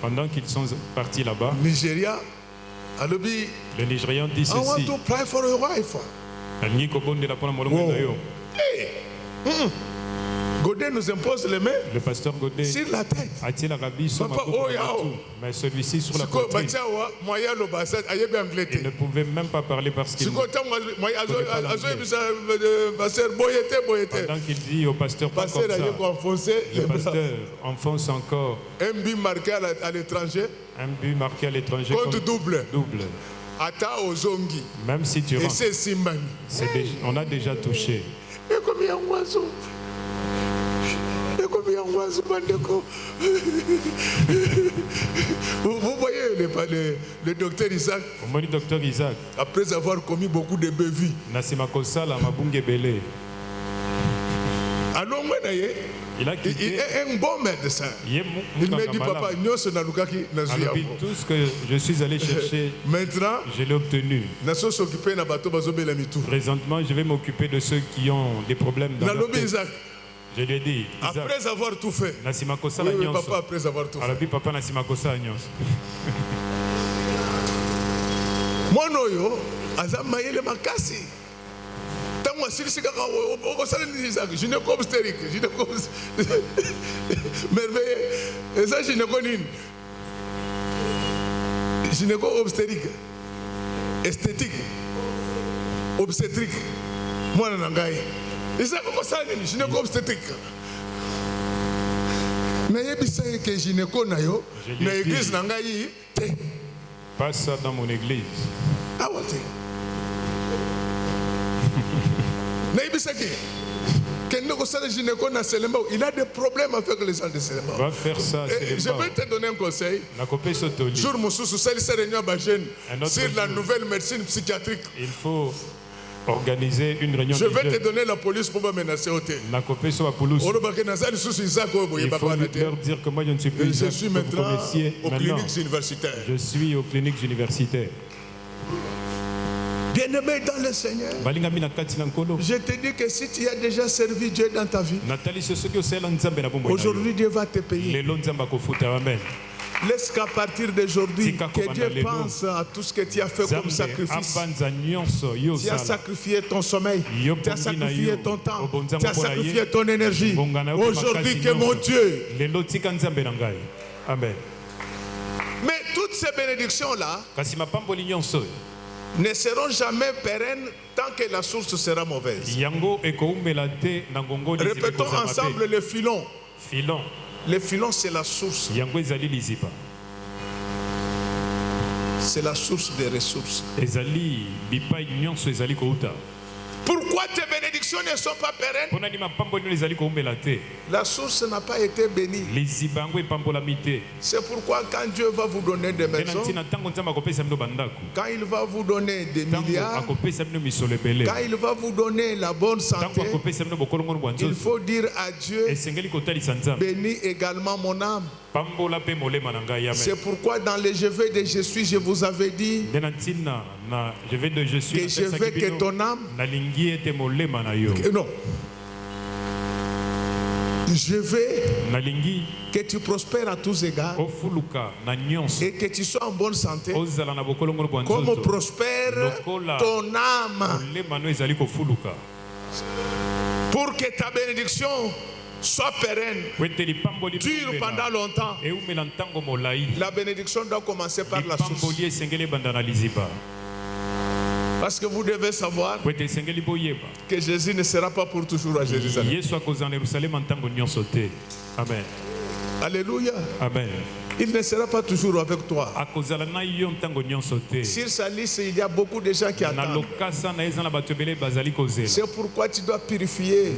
Pendant qu'ils sont partis là-bas, le Nigérian dit ceci. I want to pray for your wife. Godet nous impose les mains. Le pasteur Godet sur la tête. A-t-il arabie sur ma coupe, mais celui-ci sur la poitrine. Il ne pouvait même pas parler parce qu'il pendant qu'il dit au pasteur pas comme ça, le pasteur enfonce encore un but marqué à l'étranger. Un but marqué à l'étranger contre double. Ata ozongi. Même si tu rentres, on a déjà touché. Et combien d'oiseaux? Vous voyez le docteur Isaac, après avoir commis beaucoup de bévues, il est un bon médecin. Il me dit, papa, tout ce que je suis allé chercher, maintenant, je l'ai obtenu. Présentement, je vais m'occuper de ceux qui ont des problèmes dans leur tête. Je lui ai dit, Isaac, après avoir tout fait. Oui, papa, après avoir tout fait. Papa, moi, noyo, azamayele makasi. Tango silisi kaka okosala ni Isaac, gynéco obstétrique, gynéco merveilleux. Et ça gynéco nini? Gynéco obstétrique, esthétique, obstétrique. Moi nangai. Isaac okosala nini? Gynéco obstétrique. Nayebisa ke gynéco nayo na église nangai te. Pas ça dans mon église. Ah ouais. Il a des problèmes avec les gens de Selema. Va faire ça. Je vais te donner un conseil. Sur la nouvelle médecine psychiatrique. Il faut organiser une réunion. Je vais te donner la police pour me menacer au thé. Il faut leur dire que moi je ne suis plus. Je suis maintenant aux cliniques universitaires. Je suis aux cliniques universitaires. Bien-aimé dans le Seigneur, je te dis que si tu as déjà servi Dieu dans ta vie, aujourd'hui Dieu va te payer. Laisse qu'à partir d'aujourd'hui, que Dieu pense à tout ce que tu as fait comme sacrifice. Tu as sacrifié ton sommeil, tu as sacrifié ton temps, tu as sacrifié ton énergie. Aujourd'hui, que mon Dieu. Amen. Mais toutes ces bénédictions-là, ne seront jamais pérennes tant que la source sera mauvaise. Répétons ensemble le filon. Le filon, c'est la source. C'est la source des ressources. Pourquoi tes bénédictions ne sont pas pérennes? La source n'a pas été bénie. C'est pourquoi quand Dieu va vous donner des maisons, quand il va vous donner des milliards, quand il va vous donner la bonne santé, il faut dire à Dieu, bénis également mon âme. C'est pourquoi dans le je vais de je suis, je vous avais dit que je veux que ton âme, non, je veux que tu prospères à tous égards et que tu sois en bonne santé comme prospère ton âme, pour que ta bénédiction soit pérenne, dure pendant longtemps. La bénédiction doit commencer par la source. Parce que vous devez savoir que Jésus ne sera pas pour toujours à Jérusalem. Amen. Alléluia. Amen. Il ne sera pas toujours avec toi. Sur sa liste, il y a beaucoup de gens qui attendent. C'est pourquoi tu dois purifier.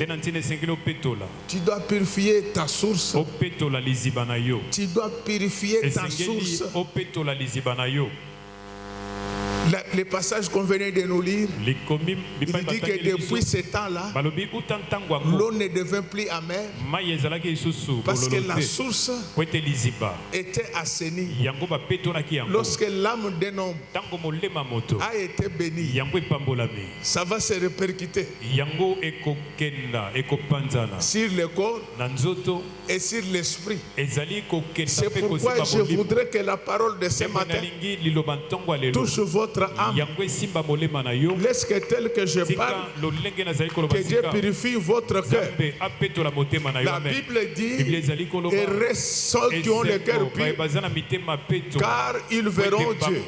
Tu dois purifier ta source. Tu dois purifier ta source. Les passages qu'on venait de nous lire, il dit que depuis ce temps-là, l'eau ne devient plus amère parce que la source était assainie. Lorsque l'âme d'un homme a été bénie, ça va se répercuter sur le corps et sur l'esprit. C'est pourquoi je voudrais que la parole de ce matin touche votre âme. Laisse que tel que je parle, que Dieu purifie votre cœur. La Bible dit, heureux ceux qui ont le cœur pur, car ils verront Dieu.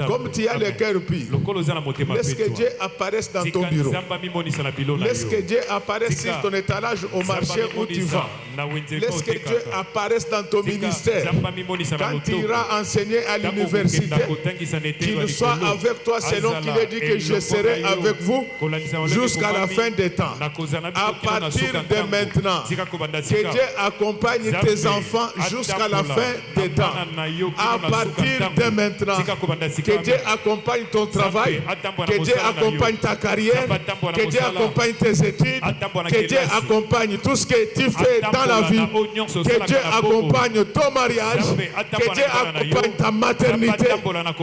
Comme tu as le cœur pur, laisse que Dieu apparaisse dans ton bureau. Laisse que Dieu apparaisse sur ton étalage au marché où tu vas. Laisse que Dieu apparaisse dans ton ministère. Quand tu iras enseigner à l'université, qu'il soit avec toi selon qu'il a dit que je serai avec vous jusqu'à la fin des temps. À partir de maintenant, que Dieu accompagne tes enfants jusqu'à la fin des temps. À partir de maintenant, que Dieu accompagne ton travail, que Dieu accompagne ta carrière, que Dieu accompagne tes études, que Dieu accompagne tout ce que tu fais dans la vie, que Dieu accompagne ton mariage, que Dieu accompagne ta maternité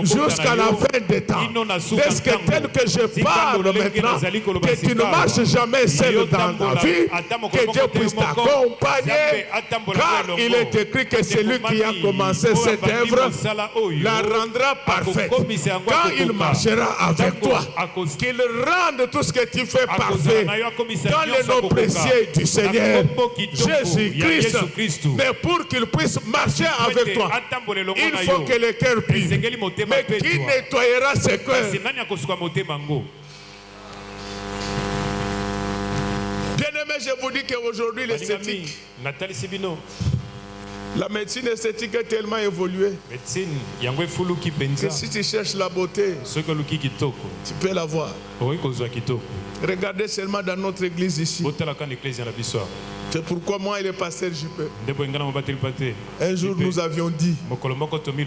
jusqu'à la fin des temps. Est-ce que tel que je parle maintenant, que tu ne marches jamais seul dans ta vie, que Dieu puisse t'accompagner, car il est écrit que celui qui a commencé cette œuvre la rendra parfaite. Quand il marchera avec toi, qu'il rende tout ce que tu fais parfait dans le nom précieux du Seigneur Jésus-Christ. Mais pour qu'il puisse marcher avec toi, il faut que le cœur pur. Mais qui nettoyera ce cœur? Bien-aimé, je vous dis qu'aujourd'hui l'esthétique, la médecine esthétique est tellement évoluée que si tu cherches la beauté, tu peux la voir. Regardez seulement dans notre église ici. C'est pourquoi moi et le pasteur JP, un jour nous avions dit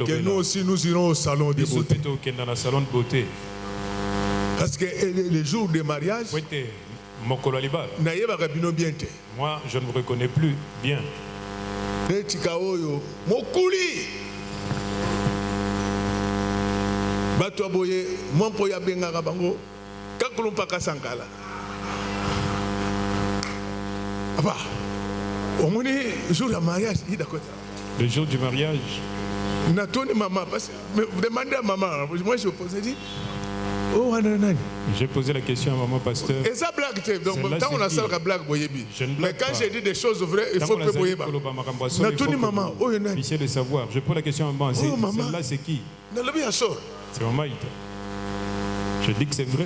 que nous aussi nous irons au salon de beauté. Parce que les jours de mariage, moi je ne me reconnais plus bien. Le jour du mariage, j'ai posé la question à maman pasteur. Mais quand j'ai dit des choses vraies, il faut que vous voyez. De savoir. Je pose la question à maman. Celle-là, c'est qui? C'est maman Ita. Je dis que c'est vrai.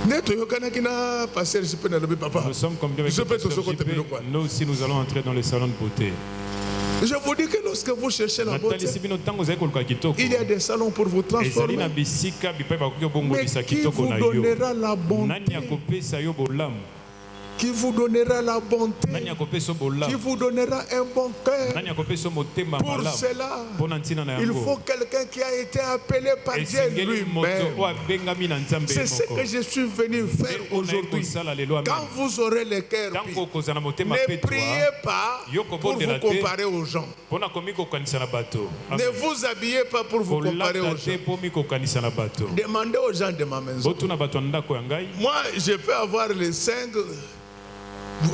Nous sommes comme Dieu avec nous aussi, nous allons entrer dans le salon de beauté. Je vous dis que lorsque vous cherchez la beauté, il y a des salons pour vous transformer. Mais qui vous donnera la bonté? Qui vous donnera la bonté? Qui vous donnera un bon cœur? Pour cela, il faut quelqu'un qui a été appelé par Dieu lui-même. C'est ce que je suis venu faire aujourd'hui. Quand vous aurez le cœur pur, ne priez pas pour vous comparer aux gens. Ne vous habillez pas pour vous comparer aux gens. Demandez aux gens de ma maison. Moi, je peux avoir les 5...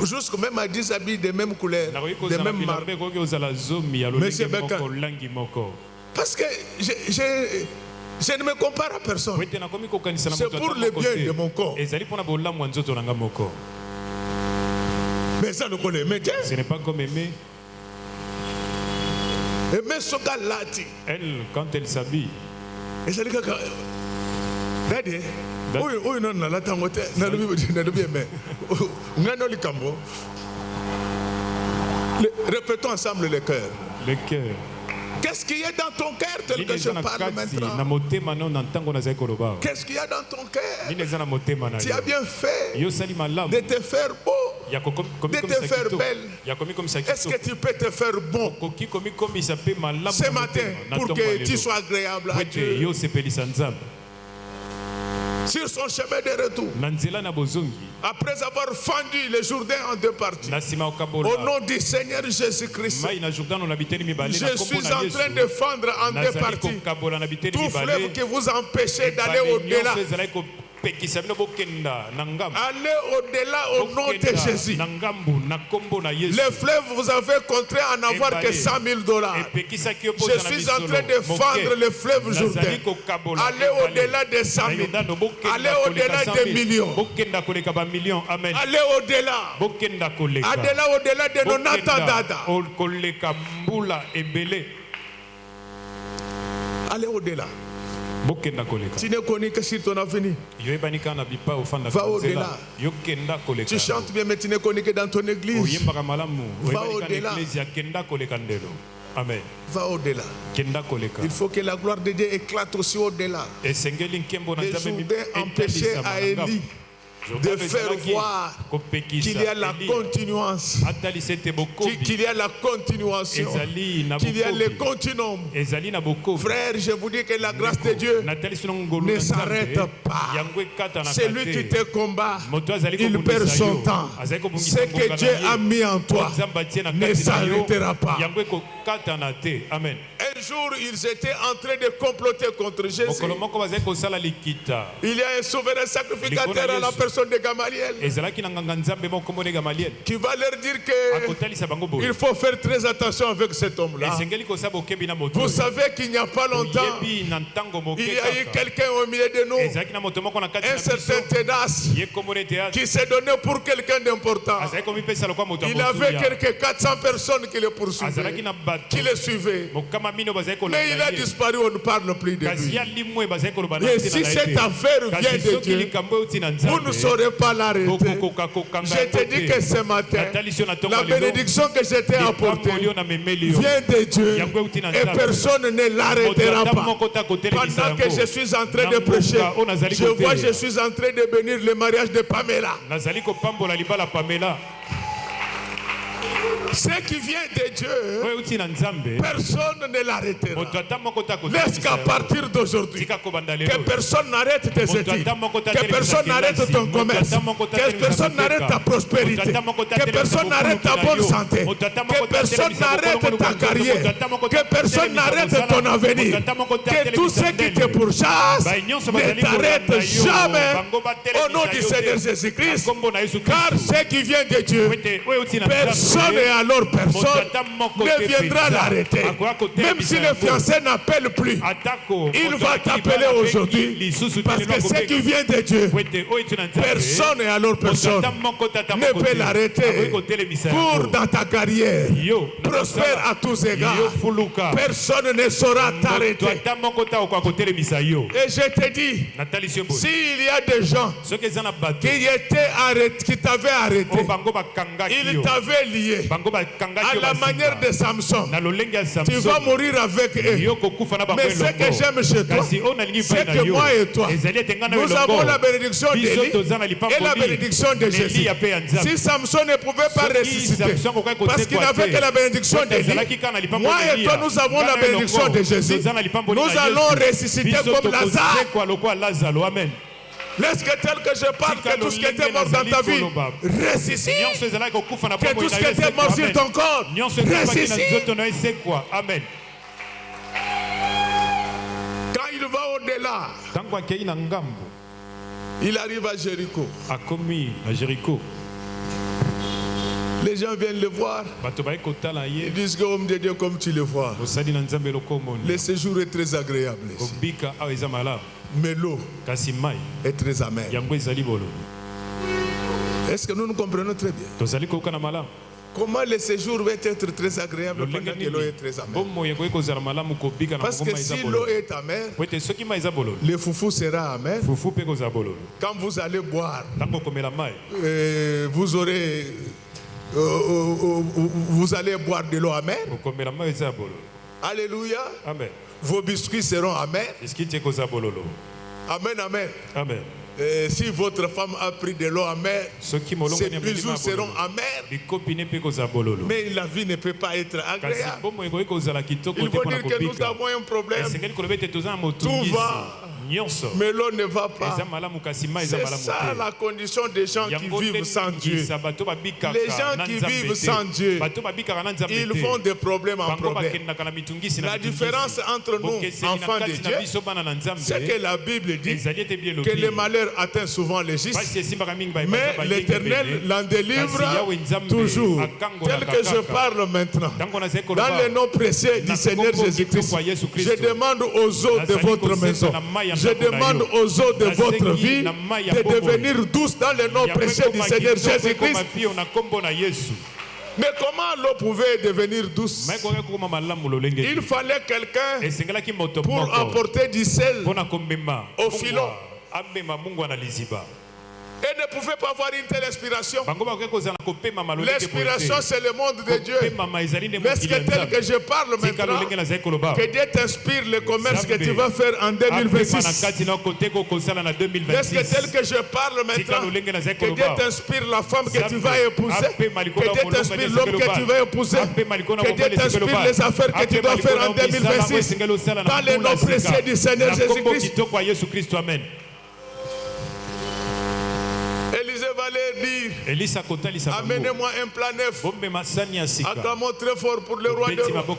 Jusqu'au même à 10 habits de même couleur, de même marque. Monsieur Bekan. Parce que je ne me compare à personne. C'est pour le bien de mon corps. Mais ça, nous connaissons. Ce n'est pas comme aimer. Aimer ce gars-là. Elle, quand elle s'habille. Et ça dit que... Oui, non, non, attends, répétons ensemble le cœur. Le cœur. Qu'est-ce qu'il y a dans ton cœur tel que je parle maintenant? Qu'est-ce qu'il y a dans ton cœur? Tu as bien fait de te faire beau, de te faire belle. Est-ce que tu peux te faire bon ce matin pour que tu sois agréable à Dieu? Sur son chemin de retour, après avoir fendu le Jourdain en deux parties, au nom du Seigneur Jésus-Christ, je suis en train de fendre en deux parties tout fleuve qui vous empêchez d'aller au-delà. Allez au-delà au nom de Jésus. Le fleuve, vous avez contraint à n'avoir que $100,000. Je suis en train de fendre le fleuve Jourdain. Allez au-delà de 100,000. Allez au-delà des millions. Allez au-delà. Allez au-delà de 90 dada. Allez au-delà. Tu ne connais que sur ton avenir. Va au-delà. Tu chantes bien, mais tu ne connais que dans ton église. Va au-delà. Amen. Va au-delà. Il faut que la gloire de Dieu éclate aussi au-delà. Les Jourdains empêchaient à Élie de faire voir qu'il y a la continuance, qu'il y a la continuation, qu'il y a le continuum. Frère, je vous dis que la grâce de Dieu ne s'arrête pas. Celui qui te combat, il perd son temps. Ce que Dieu a mis en toi ne s'arrêtera pas. Amen. Un jour, ils étaient en train de comploter contre Jésus. Il y a un souverain sacrificateur à la personne de Gamaliel qui va leur dire que il faut faire très attention avec cet homme-là. Vous savez qu'il n'y a pas longtemps, il y a eu quelqu'un au milieu de nous, un certain Tédas, qui s'est donné pour quelqu'un d'important. Il avait quelques 400 personnes qui le poursuivaient, qui le suivaient. Mais il a disparu, on ne parle plus de lui. Et si cette affaire vient de Dieu, vous ne saurez pas l'arrêter. Je te dis que ce matin, la bénédiction que je t'ai apportée vient de Dieu et personne ne l'arrêtera pas. Pendant que je suis en train de prêcher, je suis en train de bénir le mariage de Pamela. Ce qui vient de Dieu, personne ne l'arrêtera. Laisse qu'à partir d'aujourd'hui, que personne n'arrête tes études, que personne n'arrête ton commerce, que personne n'arrête ta prospérité, que personne n'arrête ta bonne santé, que personne n'arrête ta carrière, que personne n'arrête ton avenir, que tout ce qui te pourchasse ne t'arrête jamais au nom du Seigneur Jésus-Christ, car ce qui vient de Dieu, personne n'est alors personne ne viendra l'arrêter. Même si le fiancé n'appelle plus, il va t'appeler aujourd'hui. Parce que ce qui vient de Dieu, personne et alors personne ne peut l'arrêter. Pour dans ta carrière, prospère à tous égards. Personne ne saura t'arrêter. Et je te dis, s'il y a des gens qui t'avaient arrêté, ils t'avaient lié à la manière de Samson. Tu vas mourir avec eux. Mais ce que j'aime chez toi, c'est que moi et toi, nous avons la bénédiction d'Élie et la bénédiction de Jésus. Si Samson ne pouvait pas ressusciter, parce qu'il n'avait que la bénédiction d'Élie, moi et toi, nous avons la bénédiction de Jésus. Nous allons ressusciter comme Lazare. Laisse que tel que je parle, que tout ce qui était mort dans ta vie ressuscite. Que tout ce qui était mort sur ton corps ressuscite. Amen. Quand il va au-delà, il arrive à Jéricho. Les gens viennent le voir. Ils disent que homme de Dieu, comme tu le vois, le séjour est très agréable ici. Mais l'eau est très amère. Est-ce que nous comprenons très bien? Comment le séjour va être très agréable pendant que l'eau est très amère? Parce que si l'eau est amère, le foufou sera amer. Quand vous allez boire, vous allez boire de l'eau amère. Alléluia. Amen. Vos biscuits seront amers. Amen, amen. Amen. Si votre femme a pris de l'eau amère, ses bijoux seront amers. Mais la vie ne peut pas être agréable. Il faut dire que nous avons un problème. Tout va, mais l'eau ne va pas. C'est ça la condition des gens qui vivent sans Dieu. Les gens qui vivent sans Dieu, ils font des problèmes en problème. La différence entre nous, enfants de Dieu, c'est que la Bible dit que le malheur atteint souvent les justes, mais l'Éternel l'en délivre toujours. Tel que je parle maintenant, dans le nom précieux du Seigneur Jésus-Christ, je demande aux eaux de votre maison, je demande aux eaux de votre vie de devenir douces dans le nom précieux du Seigneur Jésus-Christ. Mais comment l'eau pouvait devenir douce? Il fallait quelqu'un pour apporter du sel au filon. Et ne pouvait pas avoir une telle inspiration. L'inspiration, c'est le monde de Dieu. Mais ce que tel que je parle maintenant, que Dieu t'inspire le commerce que tu vas faire en 2026. Est-ce que tel que je parle maintenant, que Dieu t'inspire la femme que tu vas épouser, que Dieu t'inspire l'homme que tu vas épouser, que Dieu t'inspire les affaires que tu dois faire en 2026. Dans le nom précieux du Seigneur Jésus-Christ. Amen. Élisée va leur dire, amenez-moi un plat neuf. Acclamons très fort pour le roi de roi.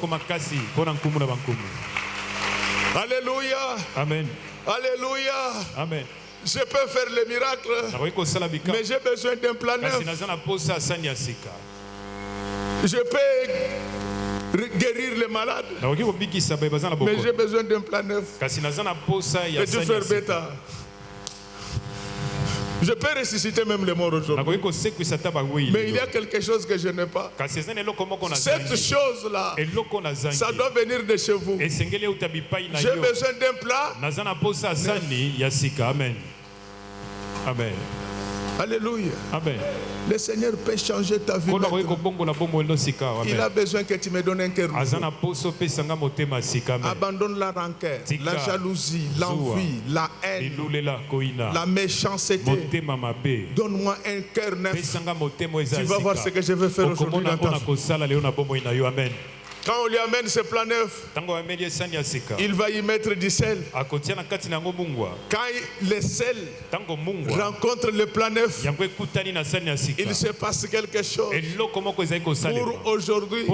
Alléluia. Amen. Alléluia. Amen. Je peux faire le miracle, mais j'ai besoin d'un plat neuf. Je peux guérir les malades, mais j'ai besoin d'un plat neuf. Petit frère Beta, je peux ressusciter même les morts aujourd'hui. Mais il y a quelque chose que je n'ai pas. Cette chose-là, ça doit venir de chez vous. J'ai besoin d'un plat. Amen. Amen. Alléluia. Amen. Le Seigneur peut changer ta vie. Il a besoin que tu me donnes un cœur nouveau. Abandonne la rancœur, la jalousie, l'envie, la haine, la méchanceté. Donne-moi un cœur neuf. Tu vas voir ce que je vais faire aujourd'hui dans ta vie. Amen. Quand on lui amène ce plat neuf, il va y mettre du sel. Quand le sel rencontre le plat neuf, il se passe quelque chose. Pour aujourd'hui,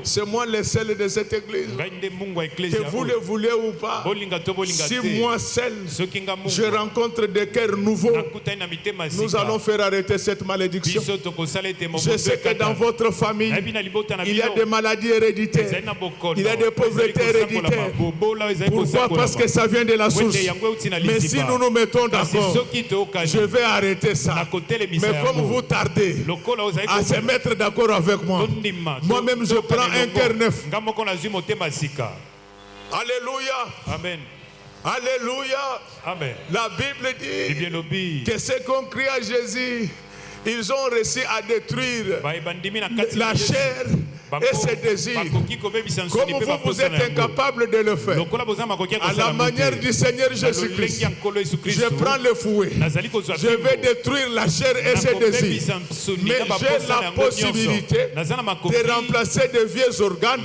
c'est moi le sel de cette église. Que vous le voulez ou pas, si moi seul, je rencontre des cœurs nouveaux, nous allons faire arrêter cette malédiction. Je sais que dans votre famille, il y a des maladies héréditaires. Il y a des pauvretés héréditaires. Pourquoi? Parce que ça vient de la source. Mais si nous nous mettons d'accord, je vais arrêter ça. Mais comme vous tardez à se mettre d'accord avec moi, moi-même je prends un cœur neuf. Alléluia. Amen. Alléluia. Amen. La Bible dit que ceux qui ont crié à Jésus, ils ont réussi à détruire la chair et ses désirs. Comme vous êtes incapable de le faire, à la manière du Seigneur Jésus-Christ, je prends le fouet, je vais détruire la chair et ses désirs. Mais j'ai la possibilité de remplacer des vieux organes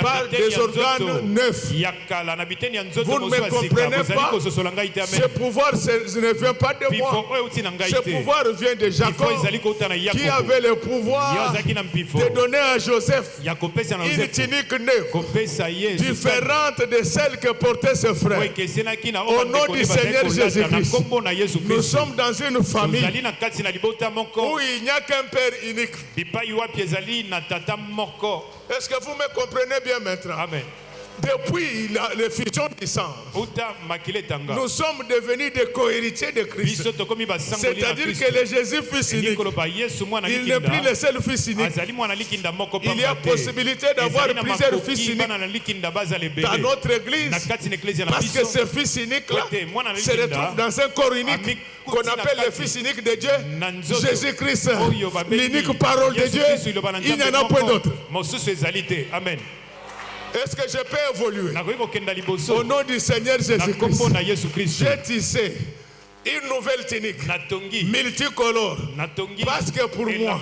par des organes neufs. Vous ne me comprenez pas? Ce pouvoir ne vient pas de moi. Ce pouvoir vient de Jacob, qui avait le pouvoir de donner à Joseph une tunique neuve, différente de celle que portait ses frères. Au nom du Seigneur Jésus-Christ, nous sommes dans une famille où il n'y a qu'un Père unique. Est-ce que vous me comprenez bien maintenant? Amen. Depuis l'effusion du sang, nous sommes devenus des co-héritiers de Christ. C'est-à-dire que le Jésus fils unique, il n'est plus le seul fils unique. Il y a possibilité d'avoir plusieurs fils uniques dans notre église, parce que ce fils unique-là se retrouve dans un corps unique qu'on appelle le fils unique de Dieu, Jésus-Christ, l'unique parole de Dieu. Il n'y en a point d'autre. Amen. Est-ce que je peux évoluer? Au nom du Seigneur Jésus-Christ, j'ai tissé une nouvelle tunique multicolore, parce que pour moi,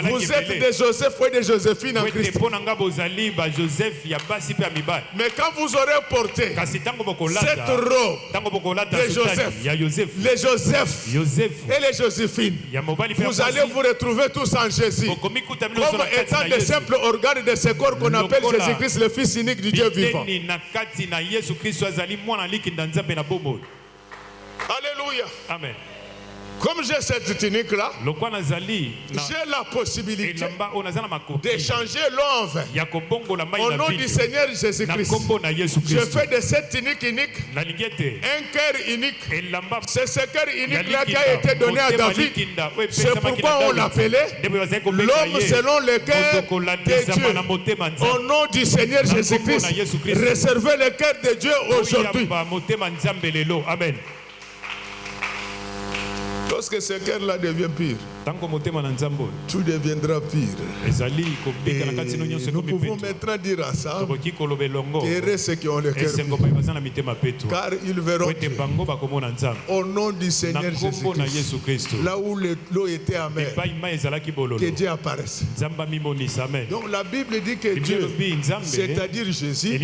vous êtes des Joseph et des Joséphine en Christ. Mais quand vous aurez porté cette robe de Joseph, les Joseph et les Joséphine, vous allez vous retrouver tous en Jésus, comme étant des simples organes de ce corps qu'on appelle Jésus-Christ, le Fils unique du Dieu vivant. Alléluia. Amen. Comme j'ai cette tunique-là, j'ai la possibilité d'échanger l'eau en vin. Au nom du Seigneur Jésus-Christ, je fais de cette tunique unique un cœur unique. C'est ce cœur unique-là qui a été donné à David. C'est pourquoi on l'appelait l'homme selon le cœur de Dieu. Au nom du Seigneur Jésus-Christ, réservez le cœur de Dieu aujourd'hui. Amen. Lorsque ce cœur-là devient pire, tout deviendra pire. Et nous pouvons maintenant dire à ça, heureux ceux qui ont le cœur pur, car ils verront Dieu. Au nom du Seigneur Jésus-Christ, là où l'eau était amère, que Dieu apparaisse. Donc la Bible dit que Dieu, c'est-à-dire Jésus,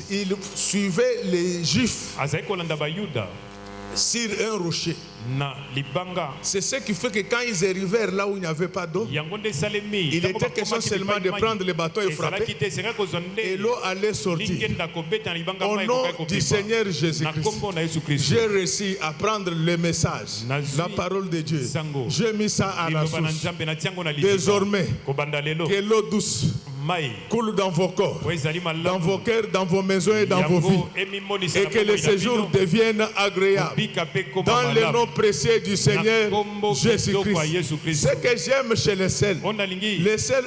il suivait les Juifs sur un rocher. C'est ce qui fait que quand ils arrivèrent là où il n'y avait pas d'eau, il était question seulement de prendre le bâton et frapper, et l'eau allait sortir. Au nom du Seigneur Jésus-Christ, j'ai réussi à prendre le message, la parole de Dieu. J'ai mis ça à la source. Désormais, que l'eau douce coule dans vos corps, dans vos cœurs, dans vos maisons et dans vos vies, et que le séjour devienne agréable dans le nom précieux du Seigneur Jésus-Christ. Ce que j'aime chez le sel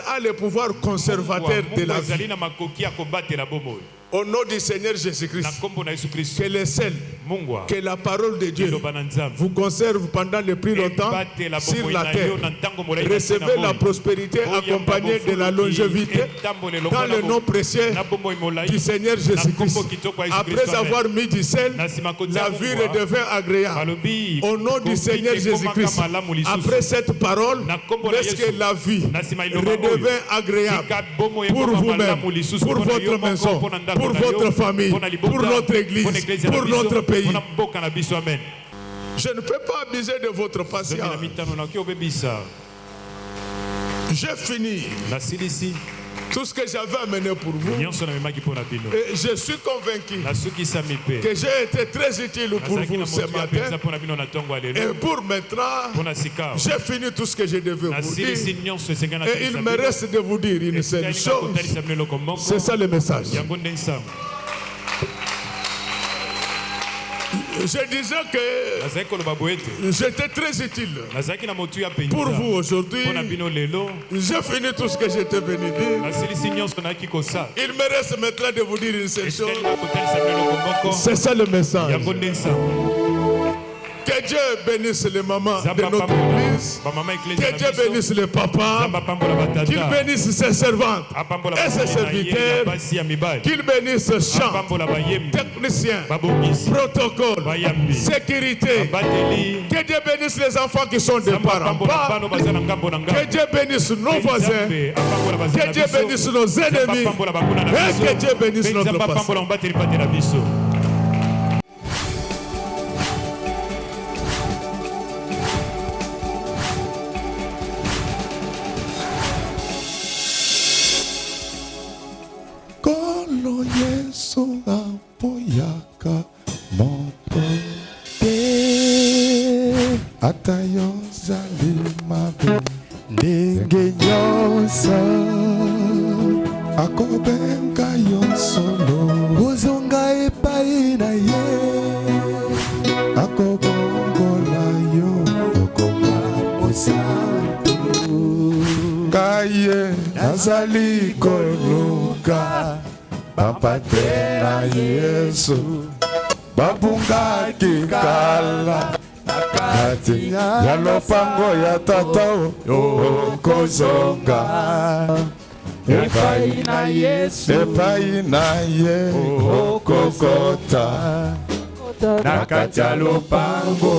a le pouvoir conservateur de la vie. Au nom du Seigneur Jésus-Christ, que le sel que la parole de Dieu vous conserve pendant le plus longtemps sur la terre. Recevez la prospérité accompagnée de la longévité dans le nom précieux du Seigneur Jésus-Christ. Après avoir mis du sel, la vie redevient agréable. Au nom du Seigneur Jésus-Christ, après cette parole, laissez la vie redevient agréable pour vous-même, pour votre maison, pour votre famille, pour notre église, pour notre pays. Je ne peux pas abuser de votre patience. J'ai fini tout ce que j'avais amené pour vous. Et je suis convaincu que j'ai été très utile pour vous ce matin. Et pour maintenant, j'ai fini tout ce que je devais vous dire. Et il me reste de vous dire une seule chose. C'est ça le message. Je disais que j'étais très utile pour vous aujourd'hui. J'ai fini tout ce que j'étais venu dire. Il me reste maintenant de vous dire une seule chose. C'est ça le message. Que Dieu bénisse les mamans de notre église. Que Dieu bénisse les papas. Qu'il bénisse ses servantes et ses serviteurs. Qu'il bénisse chants, techniciens, protocole, sécurité. Que Dieu bénisse les enfants qui sont des parents. Que Dieu bénisse nos voisins. Que Dieu bénisse nos ennemis. Et que Dieu bénisse notre passé. Yesu apoyaka moto te atayozali mabe ndenge nyonso akobenga yo solo ozonga epai na ye akobongola yo okoma mosantu kaye nazali koluka Bapate na Yesu babungaki kala nakati ya lopango ya tata okozonga epai na Yesu epai na ye okokota nakati ya lopango